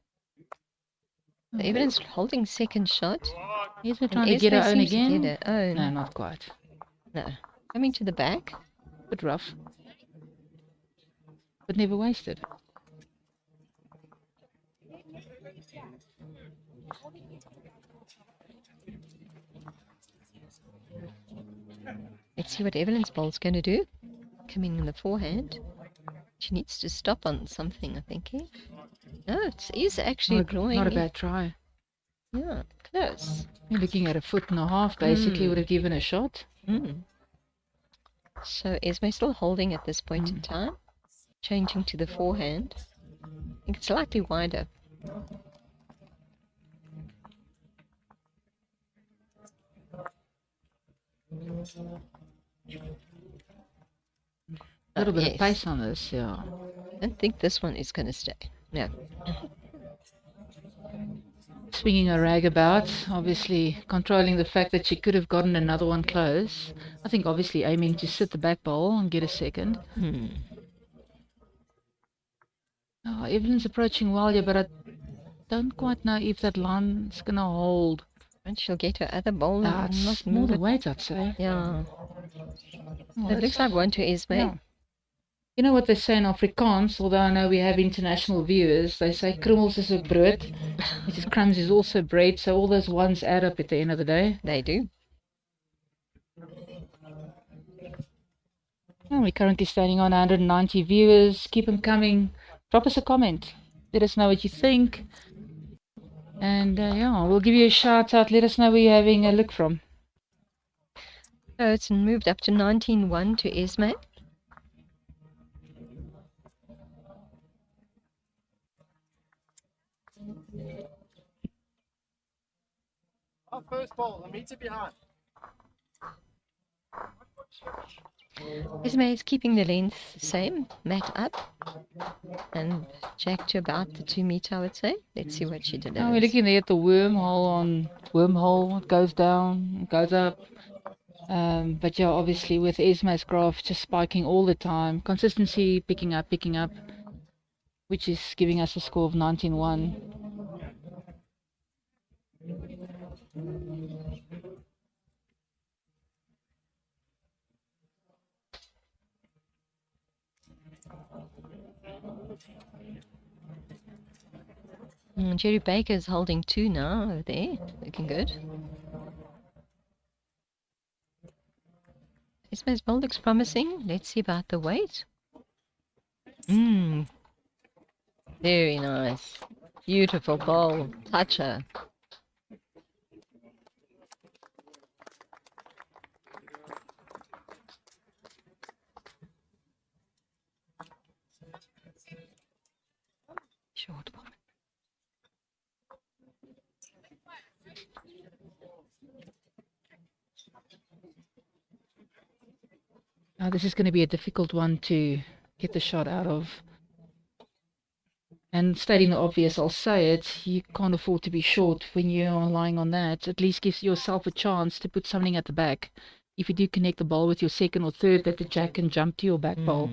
So Evelyn's holding second shot. He's trying to And get her Esmé own seems to again. get her own. No, not quite. No. Coming to the back. Bit rough. But never wasted. Let's see what Evelyn's bowl's going to do. Coming in the forehand. She needs to stop on something, I think. Eh? No, it is actually drawing. Not a bad try. Yeah, close. You're looking at a foot and a half, basically, would have given a shot. So Esmé still holding at this point in time. Changing to the forehand. I think it's slightly wider. A little bit yes. of pace on this, yeah. I don't think this one is going to stay. No. Swinging her rag about, obviously controlling the fact that she could have gotten another one close. I think obviously aiming to sit the back bowl and get a second. Oh, Evelyn's approaching well here, but I don't quite know if that line's going to hold. And she'll get her other bowl. It's not more move the it. weight, I'd say. Yeah. Oh, It looks like one to Esmé. yeah. You know what they say in Afrikaans, although I know we have international viewers, they say krummels is ook brood, which is crumbs is also bread, so all those ones add up at the end of the day. They do. Well, we're currently standing on 190 viewers. Keep them coming. Drop us a comment. Let us know what you think. And yeah, we'll give you a shout out. Let us know where you're having a look from. So it's moved up to 19-1 to Esmé. first ball, a meter behind. Esmé is keeping the length the same, mat up, and Jack to about the 2 meter, I would say. Let's see what she delivers. Now we're looking there at the wormhole. It goes down, it goes up. But yeah, obviously with Esmé's graph just spiking all the time. Consistency picking up, which is giving us a score of 19-1. Jerry Baker is holding 2 now over there. Looking good. Esmé's ball looks promising. Let's see about the weight. Very nice. Beautiful ball. Toucher. Short ball. Now this is going to be a difficult one to get the shot out of. And stating the obvious, I'll say it, you can't afford to be short when you are lying on that. At least gives yourself a chance to put something at the back. If you do connect the ball with your second or third, that the Jack can jump to your back ball.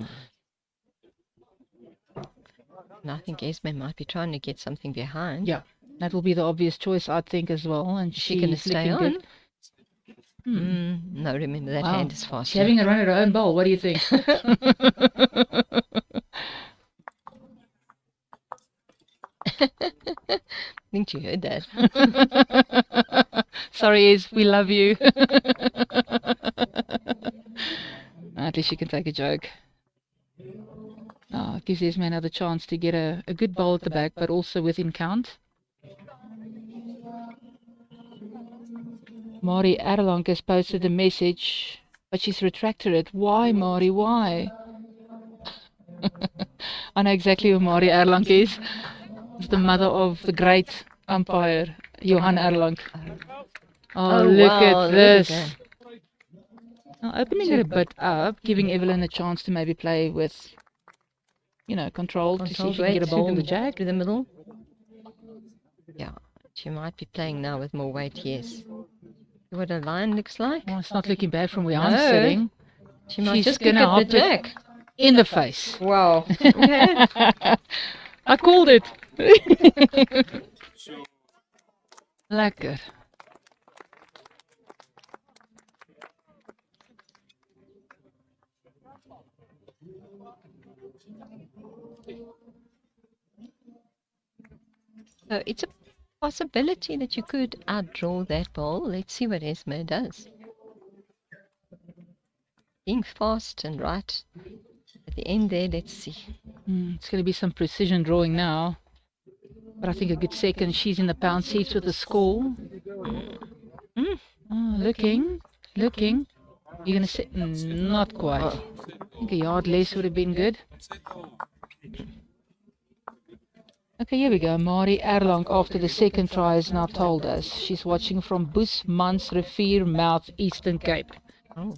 And I think Esmé might be trying to get something behind. Yeah, that will be the obvious choice, I think, as well. And She can she's stay looking on. good. No, remember that hand is faster. She's having a run at her own ball. What do you think? I think you heard that. Sorry, Ez, we love you. At least you can take a joke. It gives Esmé another chance to get a good ball at the back, but also within count. Mari Erlang has posted a message, but she's retracted it. Why, Mari? Why? I know exactly who Mari Erlang is. It's the mother of the great umpire, Johan Erlang. Oh, look wow, at this. Look at Now, opening it a bit up, giving Evelyn a chance to maybe play with, control to see if she can get a ball on the jack. Through the middle. Yeah, she might be playing now with more weight, yes. What a line looks like. Well, it's not looking bad from where I'm No. sitting. She might She's just gonna pick up hop the it jack. in the face. Wow. Okay. I called it. Lekker. So it's a possibility that you could outdraw that ball. Let's see what Esmé does. Being fast and right at the end there, let's see. It's going to be some precision drawing now. But I think a good second. She's in the pound seats with the score. Looking. You're going to sit? Not quite. I think a yard less would have been good. Okay, here we go. Mari Erlang, after the second try, has now told us she's watching from Bushmans Rivier Mouth, Eastern Cape. Oh.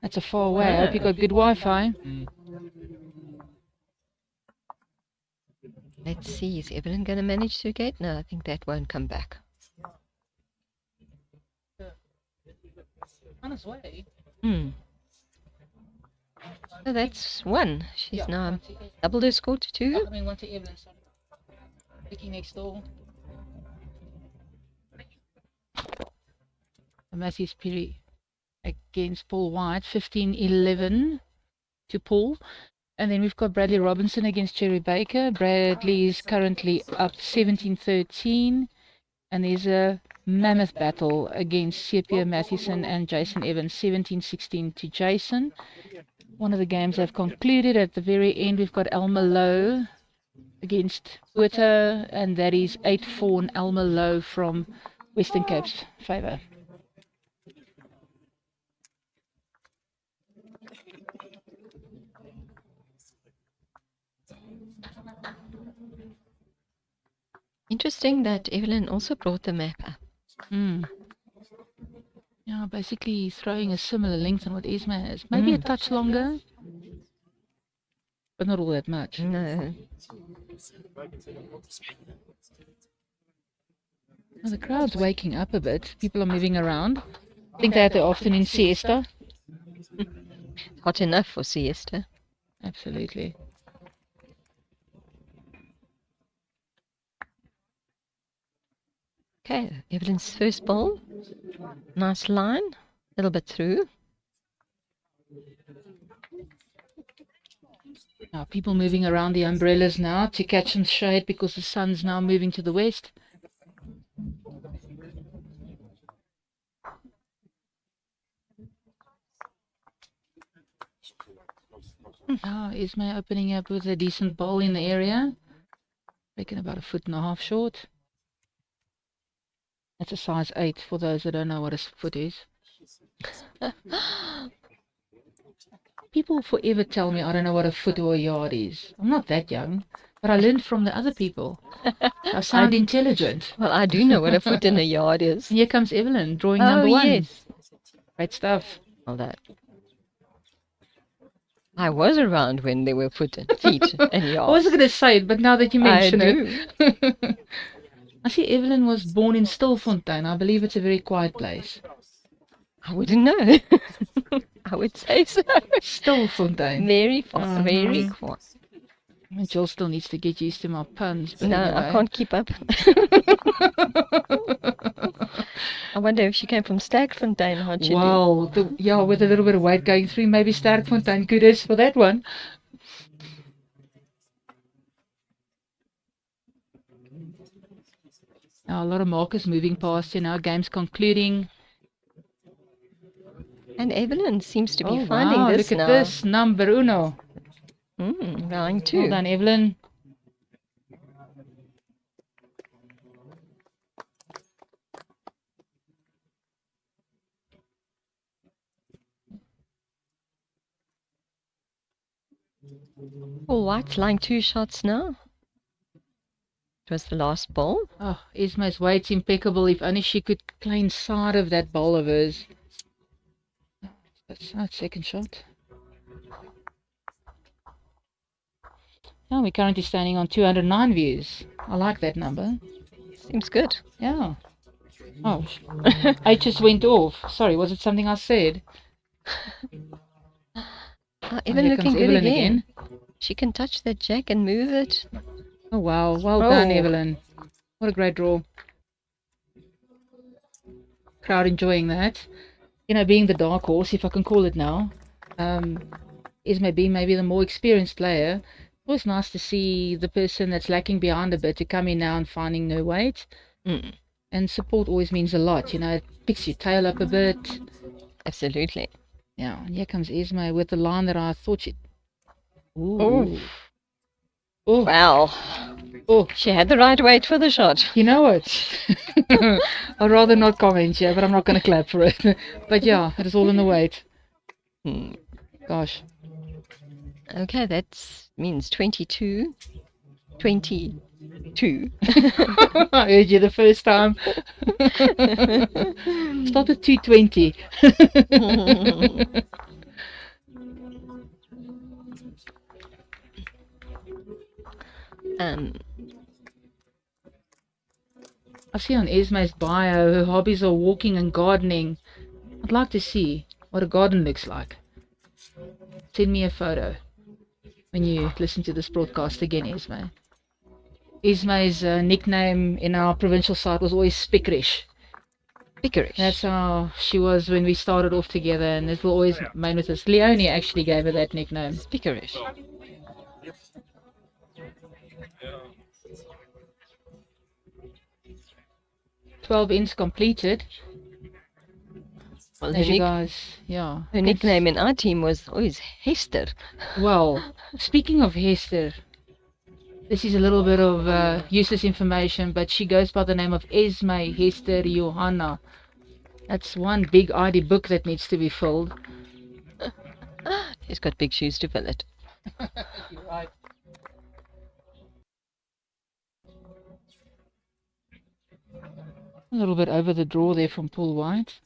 That's a far away. I hope you got good Wi-Fi. Let's see, is Evelyn going to manage to get? No, I think that won't come back. On his way. So that's 1. She's now doubled her score to 2. I mean, one to Evelyn, sorry. Vicky next door. Matthews Perry against Paul White, 15-11 to Paul. And then we've got Bradley Robinson against Jerry Baker. Bradley is currently up 17-13. And there's a mammoth battle against Sepia Mathewson and Jason Evans, 17-16 to Jason. One of the games have concluded. At the very end, we've got Elma Lowe against Cloete, and that is 8-4 and Elma Lowe from Western Cape's favour. Interesting that Evelyn also brought the map up. Yeah, basically throwing a similar length on what Esmé has. Maybe a touch longer, but not all that much. No. Well, the crowd's waking up a bit. People are moving around. I think they had their afternoon siesta. Hot enough for siesta. Absolutely. Okay, Evelyn's first ball. Nice line. A little bit through. Now, people moving around the umbrellas now to catch some shade because the sun's now moving to the west. Oh, Esmé opening up with a decent bowl in the area. Reckon about 1.5 feet short. That's a size 8 for those that don't know what a foot is. People forever tell me I don't know what a foot or a yard is. I'm not that young, but I learned from the other people. I sound intelligent. Well, I do know what a foot in a yard is. And here comes Evelyn, drawing number 1. Yes. Great stuff. All that. I was around when there were feet and yards. I wasn't going to say it, but now that you mention do. it. I see Evelyn was born in Stilfontein. I believe it's a very quiet place. I wouldn't know. I would say so. Stilfontein. Very far, very quiet. Jill still needs to get used to my puns. But No, anyway. I can't keep up. I wonder if she came from Sterkfontein, how'd she do? Wow, yeah, with a little bit of weight going through, maybe Sterkfontein kudos for that one. Now a lot of markers moving past you now, game's concluding. And Evelyn seems to be finding wow, this look now. at this, number uno. Round 2. Well done, Evelyn. All white's lying 2 shots now. It was the last ball. Oh, Esmé's weight's impeccable. If only she could play inside of that bowl of hers. That's not second shot. Now we're currently standing on 209 views. I like that number. Seems good. Yeah. Oh, H just went off. Sorry, was it something I said? Evelyn here looking comes good Evelyn again. She can touch that jack and move it. Oh, wow. Well done, Oh. Evelyn. What a great draw. Crowd enjoying that. You know, being the dark horse, if I can call it now, is maybe the more experienced player. Always nice to see the person that's lacking behind a bit to come in now and finding no weight. And support always means a lot. You know, it picks your tail up a bit. Absolutely. Yeah, and here comes Esmé with the line that I thought she'd... Ooh. Oh. Oh. Well, she had the right weight for the shot. You know what? I'd rather not comment here, but I'm not going to clap for it. But yeah, it is all in the weight. Gosh. Okay, that means 22. 22. I heard you the first time. Start with 220. I see on Esmé's bio her hobbies are walking and gardening. I'd like to see what a garden looks like. Send me a photo when you listen to this broadcast again, Esmé. Esmé's nickname in our provincial side was always Spickerish. Spickerish. That's how she was when we started off together, and it will always remain with us. Leonie actually gave her that nickname. Spickerish. – 12 ends completed. Well, As you guys, yeah. her nickname in our team was always Hester. Well, speaking of Hester, this is a little bit of useless information, but she goes by the name of Esmé Hester Johanna. That's one big ID book that needs to be filled. She's got big shoes to fill it. You're right. A little bit over the draw there from Paul White.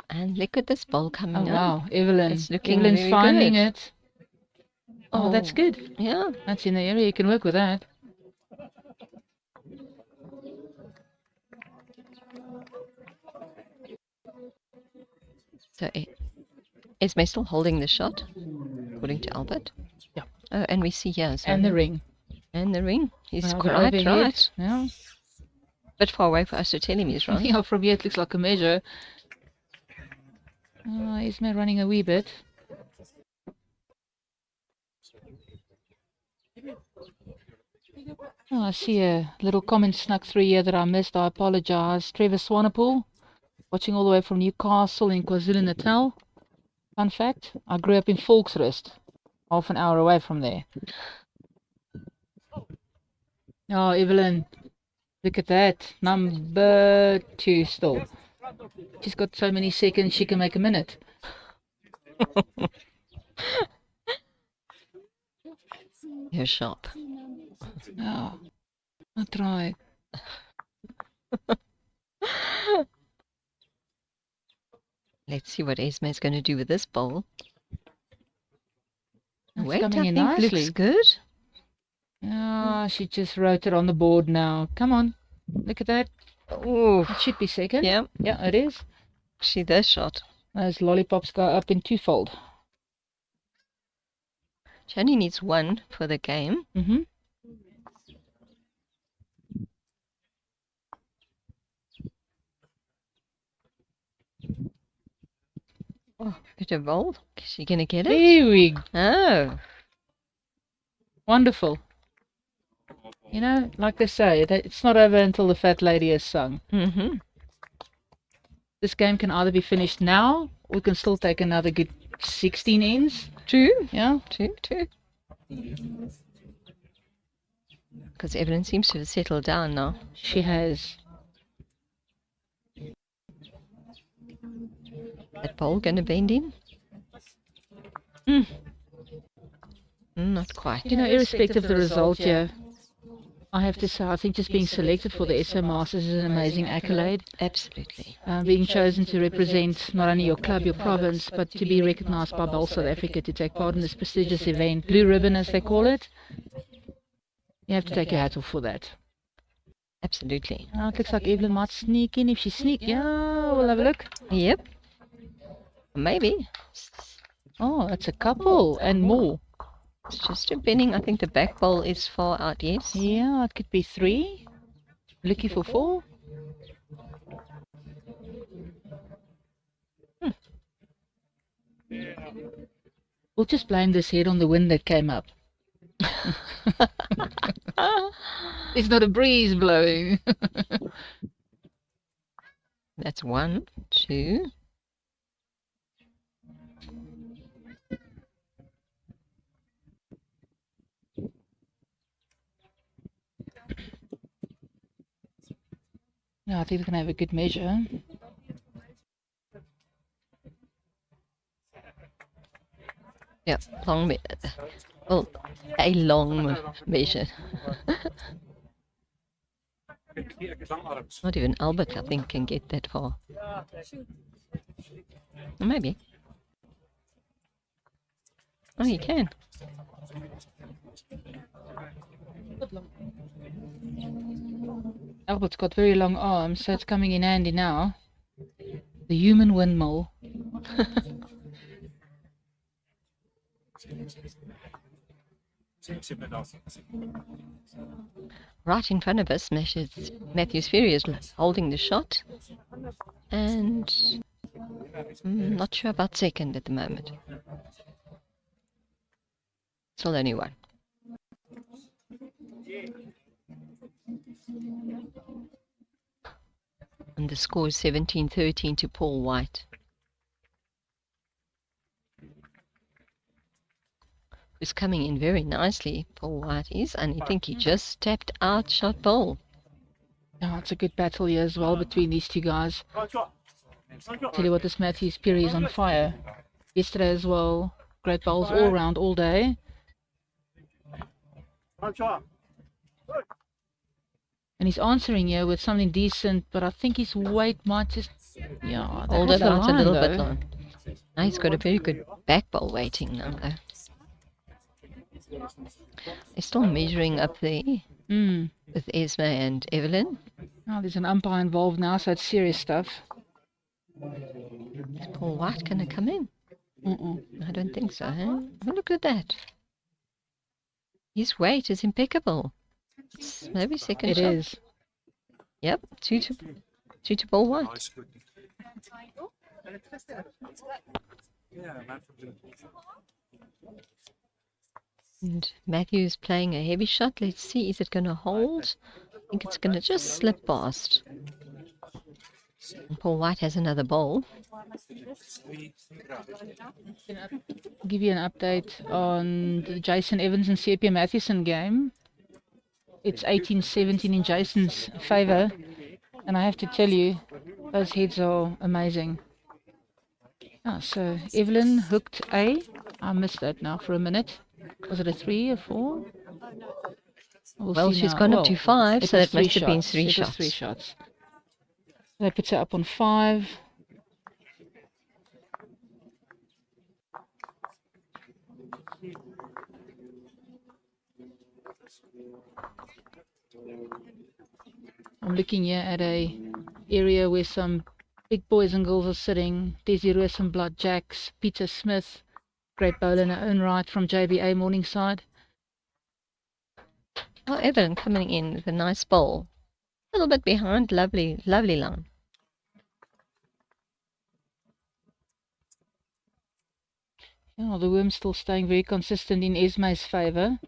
And look at this ball Oh coming up. wow, Evelyn. It's looking Evelyn's really finding good. it. Oh, that's good. Yeah. That's in the area. You can work with that. So Esmé still holding the shot, according to Albert. Yeah. Oh, and we see here. And the ring. And the ring. He's Well, the quite overhead. right. Yeah. Bit far away for us to tell him he's right. Yeah, from here it looks like a measure. Esmé running a wee bit. Oh, I see a little comment snuck through here that I missed. I apologize. Trevor Swanepoel, watching all the way from Newcastle in KwaZulu-Natal. Fun fact, I grew up in Volksrust, half an hour away from there. Oh, Evelyn, look at that. Number 2 still. She's got so many seconds she can make a minute. You're sharp. Oh, I'll try. Let's see what Esmé's going to do with this bowl. It's Weight, coming I in think, nicely. looks good. Ah, she just wrote it on the board now. Come on, look at that. Oh, It should be second. yeah. Yeah, it is. See this shot. Those lollipops go up in twofold. She only needs 1 for the game. Mm-hmm. Oh, bit of bowl. Is she going to get it? There we go. Oh, Wonderful. You know, like they say, it's not over until the fat lady has sung. mm-hmm. This game can either be finished now, or we can still take another good 16 ends. True. Yeah. True. Because Evelyn seems to have settled down now. She has. That bowl going to bend in? Not quite. You know, irrespective of the result here, I have to say, I think just being selected for the SA Masters is an amazing accolade. Absolutely. Being chosen to represent not only your club, your province, but to be recognized by Bowl South Africa to take part in this prestigious event, Blue Ribbon as they call it. You have to take your hat off for that. Absolutely. Now it looks like Evelyn might sneak in. If she sneaks, yeah, we'll have a look. Yep. Maybe. Oh, that's a couple and more. It's just depending. I think the back bowl is far out, yes. Yeah, it could be 3. Looking for 4. We'll just blame this head on the wind that came up. It's not a breeze blowing. That's 1, 2. Yeah, I think we can have a good measure. Yeah, well, a long measure. Not even Albert, I think, can get that far. Or maybe. Oh, he can. Albert's got very long arms, so it's coming in handy now. The human windmill. Right in front of us, Matthews Ferry is holding the shot. And not sure about second at the moment. Still only 1. And the score is 17-13 to Paul White. Who's coming in very nicely, Paul White is, and I think he just tapped out shot bowl. Yeah, it's a good battle here as well between these two guys. Tell you what, this Matthews Perry is on fire. Yesterday as well, great bowls all round, all day. And he's answering here with something decent, but I think his weight might just, yeah, that Hold was it the out a line, little bit though. long. Now he's got a very good back ball waiting now, though. They're still measuring up there with Esmé and Evelyn. Oh, there's an umpire involved now, so it's serious stuff. Is Paul White going to come in? I don't think so. Huh? Oh, look at that. His weight is impeccable. It's maybe second It shot. is. Yep, two to Paul White. Nice, good. Yeah, man. And Matthew's playing a heavy shot. Let's see, is it going to hold? I think it's going to just slip past. And Paul White has another bowl. Give you an update on the Jason Evans and C.P. Mathewson game. It's 18-17 in Jason's favour, and I have to tell you, those heads are amazing. So Evelyn hooked A. I missed that now for a minute. Was it a 3 or 4? Well, see she's now. gone up Well, to 5, it so was that must three have been shots. 3 It was shots. 3 shots. That puts her up on 5. I'm looking here at a area where some big boys and girls are sitting. Desi Rosenblatt, Jacks, Peter Smith, great bowler in her own right from JBA Morningside. Oh, Evelyn coming in with a nice bowl. A little bit behind, lovely line. Yeah, the worm's still staying very consistent in Esmé's favour.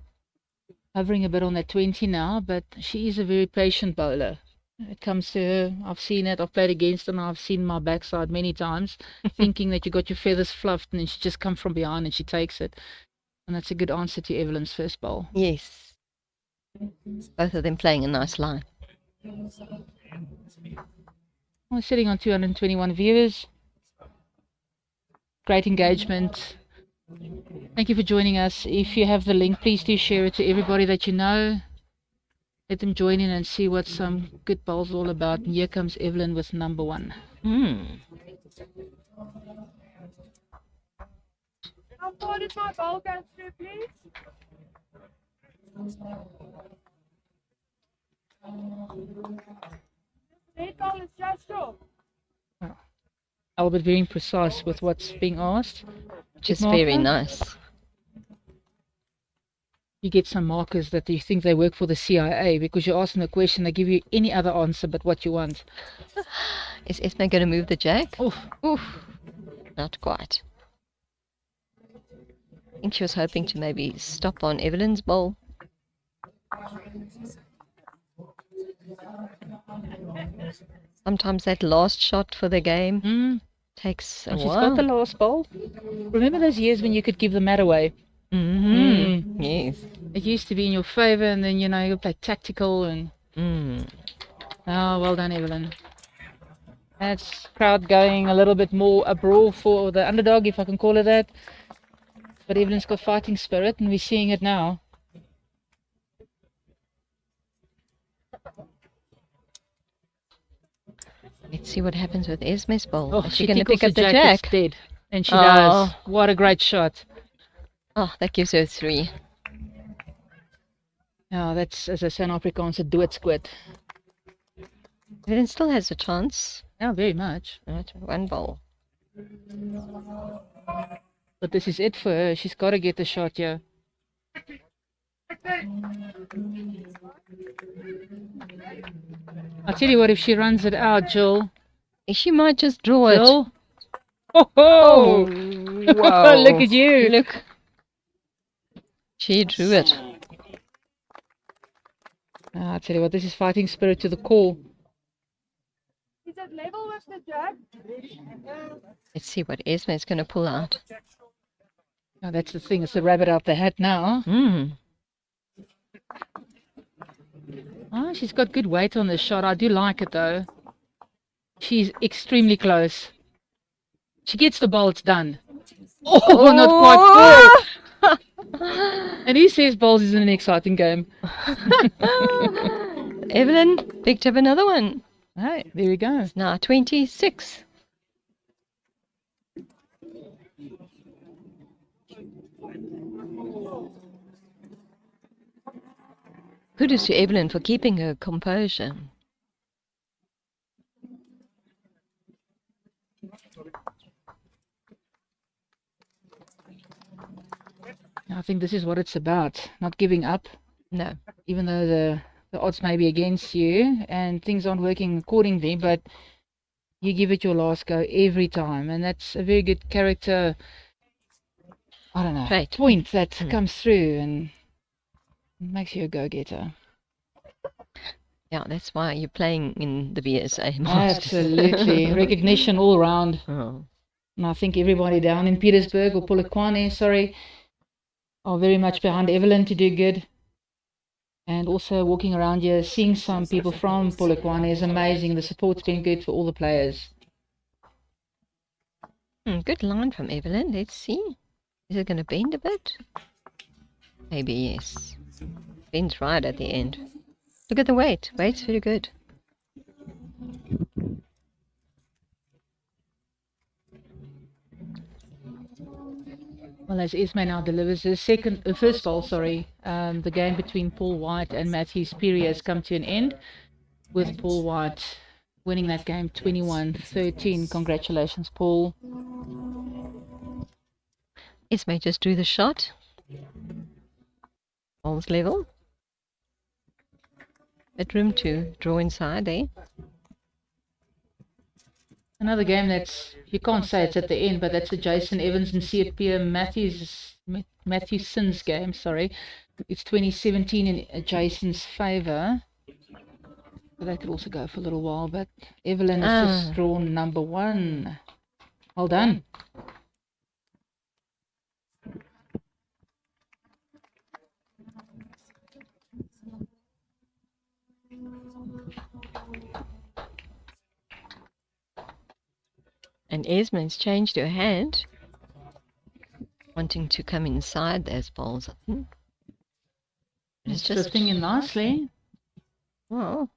Hovering a bit on that 20 now, but she is a very patient bowler. It comes to her, I've seen it, I've played against her and I've seen my backside many times, thinking that you got your feathers fluffed and then she just comes from behind and she takes it. And that's a good answer to Evelyn's first bowl. Yes. Both of them playing a nice line. We're sitting on 221 viewers. Great engagement. Thank you for joining us. If you have the link, please do share it to everybody that you know. Let them join in and see what some good bowls all about. And here comes Evelyn with number 1. How far did my ball go through, please? Red ball is just off. Albert very precise with what's being asked. Just Marker. very nice. You get some markers that you think they work for the CIA because you ask them a question, they give you any other answer but what you want. Is Esmé going to move the jack? Oof. Not quite. I think she was hoping to maybe stop on Evelyn's bowl. Sometimes that last shot for the game takes a And she's while. got the last bowl. Remember those years when you could give the mat away? Yes. It used to be in your favour and then, you play tactical and... Oh, well done, Evelyn. That's crowd going a little bit more a brawl for the underdog, if I can call it that. But Evelyn's got fighting spirit and we're seeing it now. Let's see what happens with Esmé's bowl. Oh, Is she she going to tickles pick up the it's jack? dead. And she does. What a great shot. Oh, that gives her 3. Yeah, that's, as I say in Afrikaans, a doodskwoot. Evelyn still has a chance. Yeah, very much. Right, 1 bowl. But this is it for her. She's got to get the shot here. I'll tell you what, if she runs it out, Jill. She might just draw it. Jill? Oh, Wow. look at you. Look. She drew it. I'll tell you what, this is fighting spirit to the core. Is it level with the jack? Let's see what Esmé's going to pull out. Oh, that's the thing, it's the rabbit out the hat now. Oh, she's got good weight on this shot. I do like it though. She's extremely close. She gets the ball, it's done. Oh, not quite. And who says bowls isn't an exciting game? Evelyn picked up another one. Right, there we go. Now 26. Kudos to Evelyn for keeping her composure. I think this is what it's about, not giving up, No. even though the odds may be against you and things aren't working accordingly, but you give it your last go every time, and that's a very good character, I don't know, Right. point that comes through and makes you a go-getter. Yeah, that's why you're playing in the BSA Masters. Absolutely. Recognition all around. Oh. And I think everybody down in Petersburg, or Polokwane, sorry, are very much behind Evelyn to do good. And also walking around here, seeing some people from Polokwane is amazing. The support's been good for all the players. Good line from Evelyn. Let's see. Is it going to bend a bit? Maybe yes. Bends right at the end. Look at the weight. Weight's very good. Well, as Esmé now delivers the first ball, the game between Paul White and Matthew Speary has come to an end, with Paul White winning that game 21-13. Congratulations, Paul. Esmé just drew the shot. Ball's level. At room to draw inside there. Another game that's, you can't say it's at the end, but that's the Jason Evans and Siapia Matthewson's game, sorry. It's 2017 in Jason's favour. But that could also go for a little while, but Evelyn has just drawn number 1. Well done. And Esmé's changed her hand, wanting to come inside those balls, I think. It's just drifting in nicely. Well,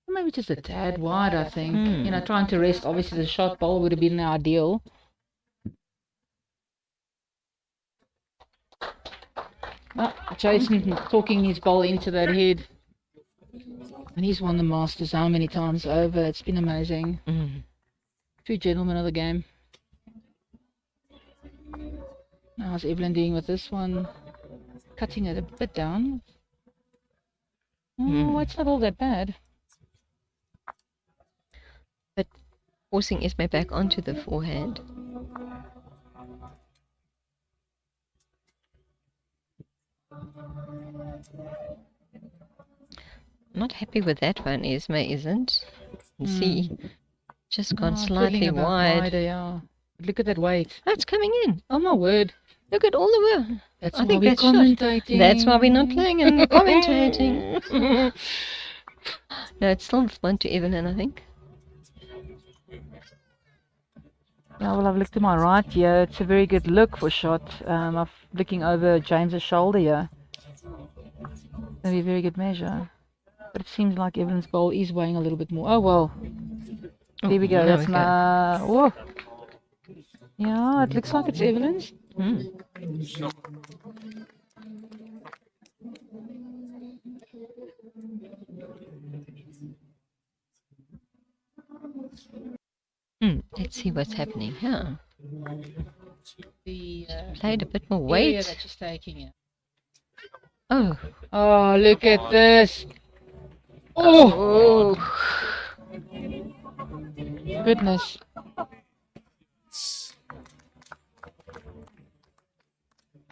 Maybe just a tad wide, I think. You know, trying to rest, obviously the short ball would have been ideal. Oh, Jason talking his ball into that head. And he's won the Masters how many times over? It's been amazing. True gentleman of the game. How's Evelyn doing with this one? Cutting it a bit down. Oh, it's not all that bad. But forcing Esmé back onto the forehand. Not happy with that one, Esmé isn't. You see, just gone slightly wide. Wider, yeah. Look at that weight. Oh, it's coming in. Oh my word. Look at all the work. That's I why think we're that's commentating. shot. That's why we're not playing and commentating. No, it's still one to Evelyn, I think. Yeah, well, I've looked to my right here. It's a very good look for shot. I'm looking over James's shoulder here. It's going to be a very good measure. But it seems like Evelyn's bowl is weighing a little bit more. Oh, well. There we go. There That's we my... Oh. Yeah, it looks like it's Evelyn's. Let's see what's happening here. The Played a bit more area weight. that she's taking it. Oh, Oh, look at this. Oh! Goodness.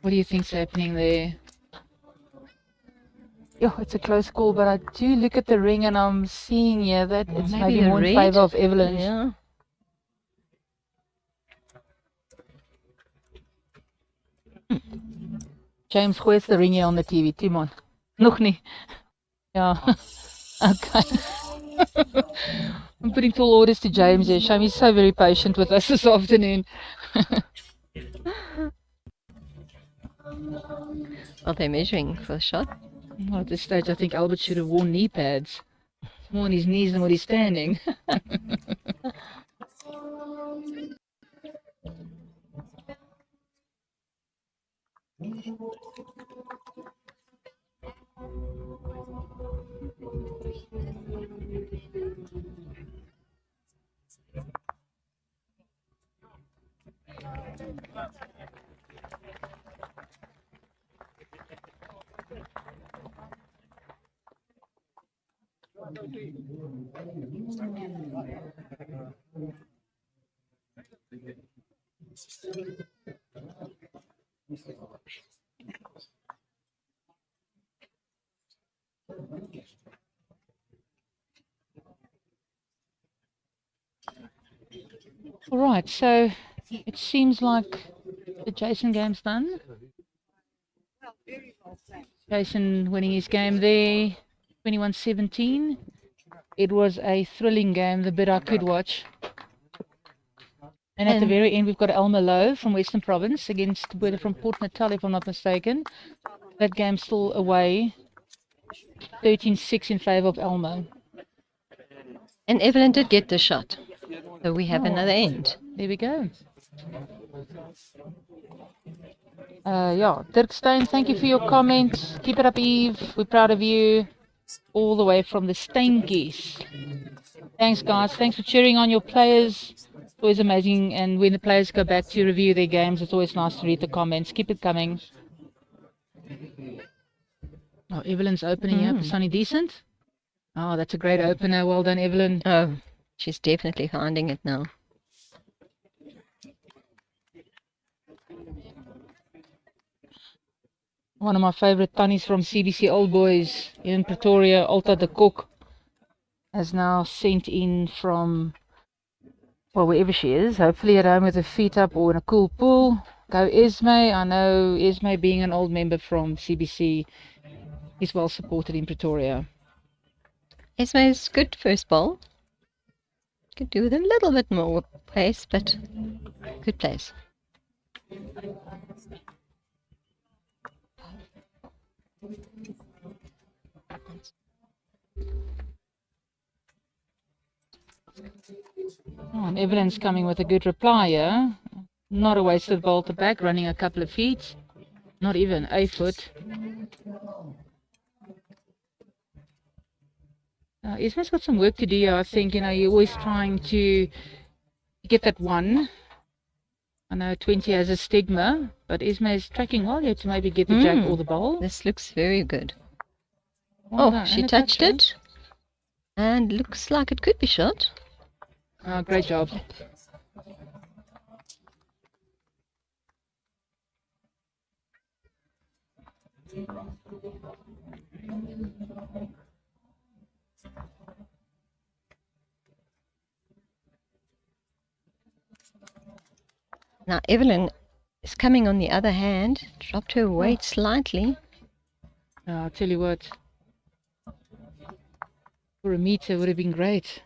What do you think's happening there? Yeah, it's a close call, but I do look at the ring and I'm seeing here that it's maybe a more in red? favour of Evelyn. yeah. James, where's the ring here on the TV? Come on. Nog nie. Yeah. Okay. I'm putting tall orders to James here. Shame he's so very patient with us this afternoon. Are they measuring for the shot? Well, at this stage, I think Albert should have worn knee pads. More on his knees than what he's standing. All right, so it seems like the Jason game's done. Jason winning his game there, 21-17. It was a thrilling game, the bit I could watch. And at the very end, we've got Elma Lowe from Western Province against Boeda from Port Natal, if I'm not mistaken. That game's still away, 13-6 in favour of Elma. And Evelyn did get the shot. So we have another end. There we go. Yeah, Dirk Stein, thank you for your comment. Keep it up, Eve. We're proud of you. All the way from the Steinkies. Thanks, guys. Thanks for cheering on your players. It's always amazing. And when the players go back to review their games, it's always nice to read the comments. Keep it coming. Oh, Evelyn's opening up. Is Sonny decent? Oh, that's a great opener. Well done, Evelyn. Oh, she's definitely finding it now. One of my favourite tannies from CBC Old Boys in Pretoria, Alta de Kok, has now sent in from, well, wherever she is, hopefully at home with her feet up or in a cool pool. Go Esmé. I know Esmé, being an old member from CBC, is well supported in Pretoria. Esmé's good first ball. Could do with a little bit more pace, but good place. Oh, and Evelyn's coming with a good reply here. Not a wasted ball to back, running a couple of feet. Not even a foot. Esmé's got some work to do here, I think. You know, you're always trying to get that one. I know 20 has a stigma, but Esmé is tracking well here to maybe get the jack or the bowl. This looks very good. Well Oh, done. she And a touched touch, it. And looks like it could be shot. Oh, great job. Now Evelyn is coming on the other hand. Dropped her weight slightly. I'll tell you what. For a meter would have been great.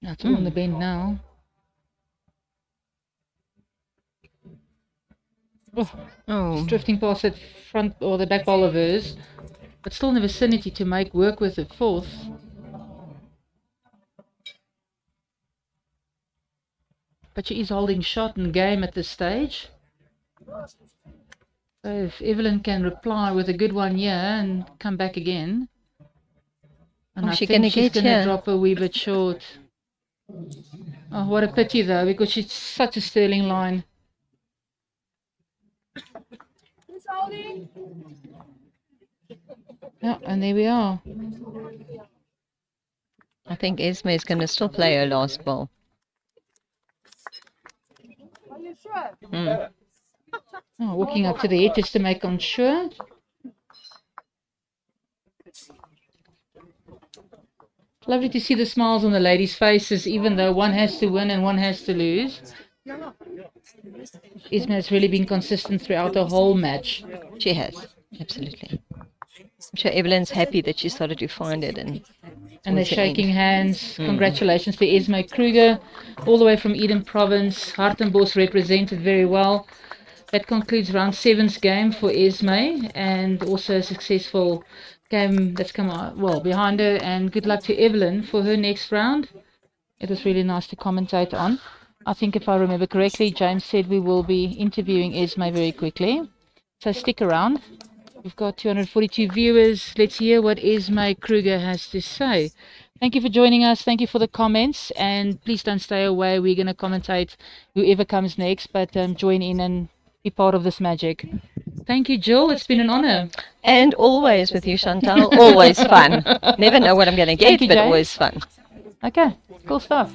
Now it's all on the bend now. Oh, Oh, drifting past that front or the back ball of hers, but still in the vicinity to make work with the fourth. But she is holding shot and game at this stage. So if Evelyn can reply with a good one here and come back again. And I she think gonna she's get going to here? drop a wee bit short. Oh, what a pity though, because she's such a sterling line. Who's holding? Yeah, and there we are. I think Esmé is going to still play her last ball. Are you sure? Oh, walking up to the edge just to make on sure. Lovely to see the smiles on the ladies' faces, even though one has to win and one has to lose. Esmé has really been consistent throughout the whole match. She has, absolutely. I'm sure Evelyn's happy that she started to find it and And they're towards the end. shaking hands. Congratulations to Esmé Kruger, all the way from Eden Province. Hartenbos represented very well. That concludes round 7's game for Esmé, and also a successful game that's come out well behind her. And good luck to Evelyn for her next round. It was really nice to commentate on. I think if I remember correctly, James said we will be interviewing Esmé very quickly. So stick around. We've got 242 viewers. Let's hear what Esmé Kruger has to say. Thank you for joining us. Thank you for the comments. And please don't stay away. We're going to commentate whoever comes next, but join in and be part of this magic. Thank you, Jill. It's been an honor. And always with you, Chantal. Always fun. Never know what I'm going to get, Thank you, but James. always fun. Okay, cool stuff.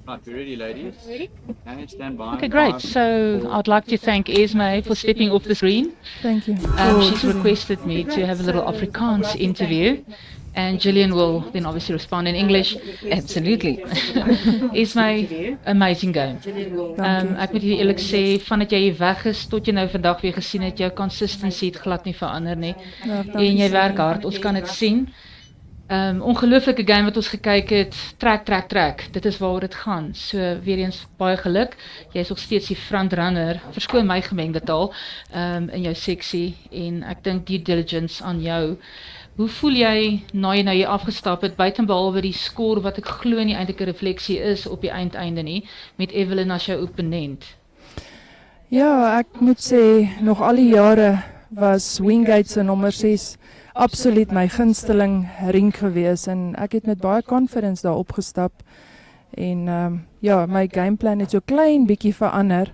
Right, be ready, ladies. Ready? Okay, stand by. Okay, great. 5, So 4, I'd like to thank Esmé for stepping off the screen. Thank you. She's requested me to have a little Afrikaans interview, and Gillian will then obviously respond in English. Absolutely. Esmé, amazing game. Ek moet hier eerlik sê, vandat jy hier weg is tot jy nou vandag weer gesien het, jou consistency het glad nie verander nie. Ja, En jy werk hard, ons kan dit sien. Ongelooflike game wat ons gekyk het, trek. Dit is waaroor dit gaan. So weer eens baie geluk. Jy is nog steeds die frontrunner. Verskoon my gemengde taal in jou seksie en ek dink due diligence aan jou. Hoe voel jy na jy nou hier afgestap het, buitenbehalwe die score wat ek glo nie eintlik 'n refleksie is op die eindeinde nie, met Evelyn as jou opponent? Ja, ek moet sê, nog al die jare was Wingate se nommer 6 absoluut my gunsteling ring gewees en ek het met baie confidence daar opgestap en ja, my gameplan het so klein bietjie verander.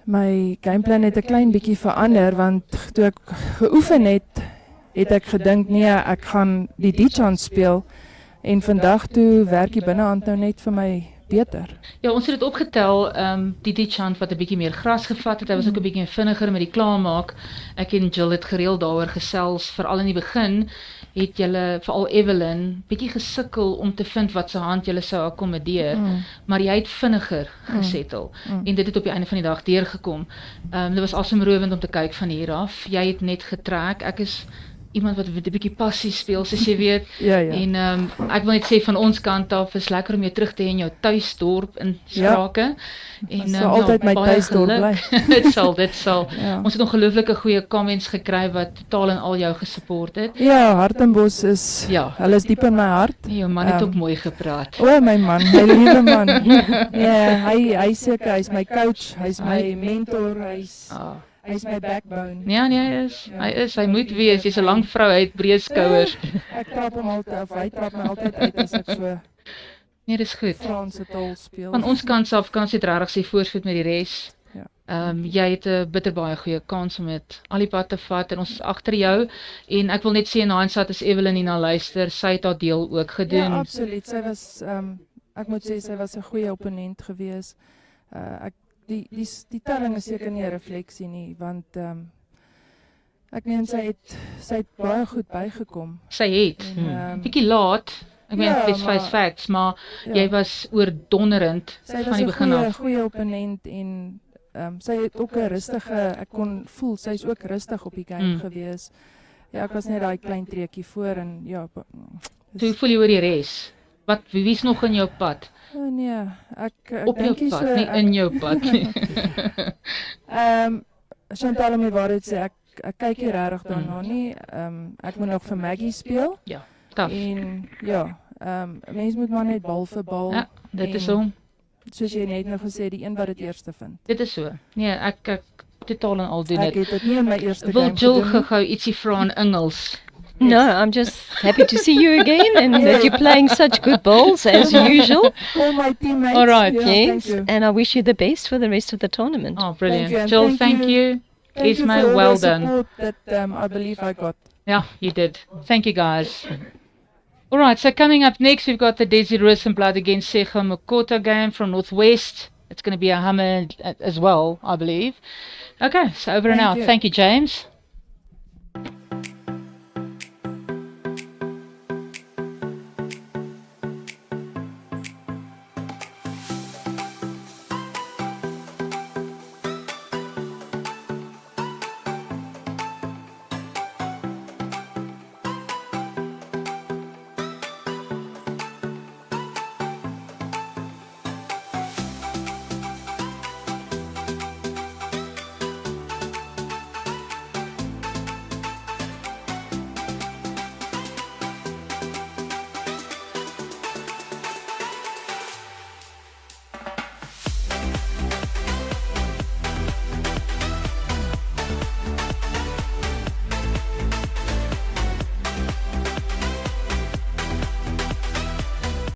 My gameplan het 'n klein bietjie verander want toe ek geoefen het ek gedink nee, ek gaan die D-chance speel en vandag toe werk die binnehand nou net vir my beter. Ja, ons het dit opgetel, die D-chant wat 'n bietjie meer gras gevat het, hy was ook 'n bietjie vinniger met die klaarmaak. Ek en Jill het gereeld daaroor gesels, veral in die begin het julle, veral Evelyn, bietjie gesukkel om te vind wat se hand julle sou akkommodeer, maar jy het vinniger gesettel en dit het op die einde van die dag deurgekom. Dit was asemrowend om te kyk van hier af. Jy het net getrek. Ek is iemand wat 'n bietjie passie speel, soos jy weet. Ja. En ek wil net sê van ons kant af is lekker om jou terug te hê in jou tuisdorp in Sprake. En Dit sal altyd my baie tuisdorp geluk. bly. dit sal. Ja. Ons het ongelooflike goeie comments gekry wat totaal en al jou gesupport het. Ja, Hartenbos is, Ja. hulle is diep in my hart. Jou man het ook mooi gepraat. O, my man, my liewe man. Ja, hy seker, hy's my coach, hy's my mentor, hy's my backbone. Ja, nee, hy is, hy moet wees. Jy's 'n lang vrou, hy het breë skouers. Ek trap hom altyd, of hy trap my altyd uit as ek so Nee, dis goed. Franse taal speel. Van ons kant af kan ons dit regtig sê voorspoed met die res. Ja. Jy het 'n bitter baie goeie kans om dit al die pad te vat en ons is agter jou en ek wil net sê in hindsight as Evelyn hierna luister, sy het haar deel ook gedoen. Ja, absoluut. Sy was ek moet sê sy was 'n goeie opponent gewees. Die telling is seker nie 'n refleksie nie, want ek meen sy het baie goed bygekom. Sy het bietjie laat. Ek meen ja, dis face facts, maar jy was oordonderend Sy van die was begin 'n af. goeie opponent en sy het ook 'n rustige, ek kon voel sy's ook rustig op die game gewees. Ja, ek was net daai klein treetjie voor en ja. Hoe voel jy oor die res? Wie's nog in jou pad? Nee, ek Op jou dink pad, nie in jou pad nie. Chantal, om die waarheid sê, ek kyk nie regtig daarna nie. Ek moet nog vir Maggie speel. Ja, taaf. En ja, mens moet maar net bal vir bal. Ja, dit is en so. Soos jy net nou gesê, die een wat dit eerste vind. Dit is so. Nee, ek totaal en al doen Ek dit. het dit nie in my eerste Wil game Jill gedoen nie. gou ietsie vra in Engels? No, I'm just happy to see you again and that you're playing such good bowls as usual. All my teammates. All right, yeah, thank Yes, you. and I wish you the best for the rest of the tournament. Oh, brilliant. Thank you, and Jill, thank thank you. you. Thank you Esmé, for all well the done. support that I believe I got. Yeah, you did. Thank you, guys. All right, so coming up next, we've got the Desi Rosenblatt against Secha Mokota game from Northwest. It's going to be a hammer as well, I believe. Okay, so over and Thank out. you. Thank you, James.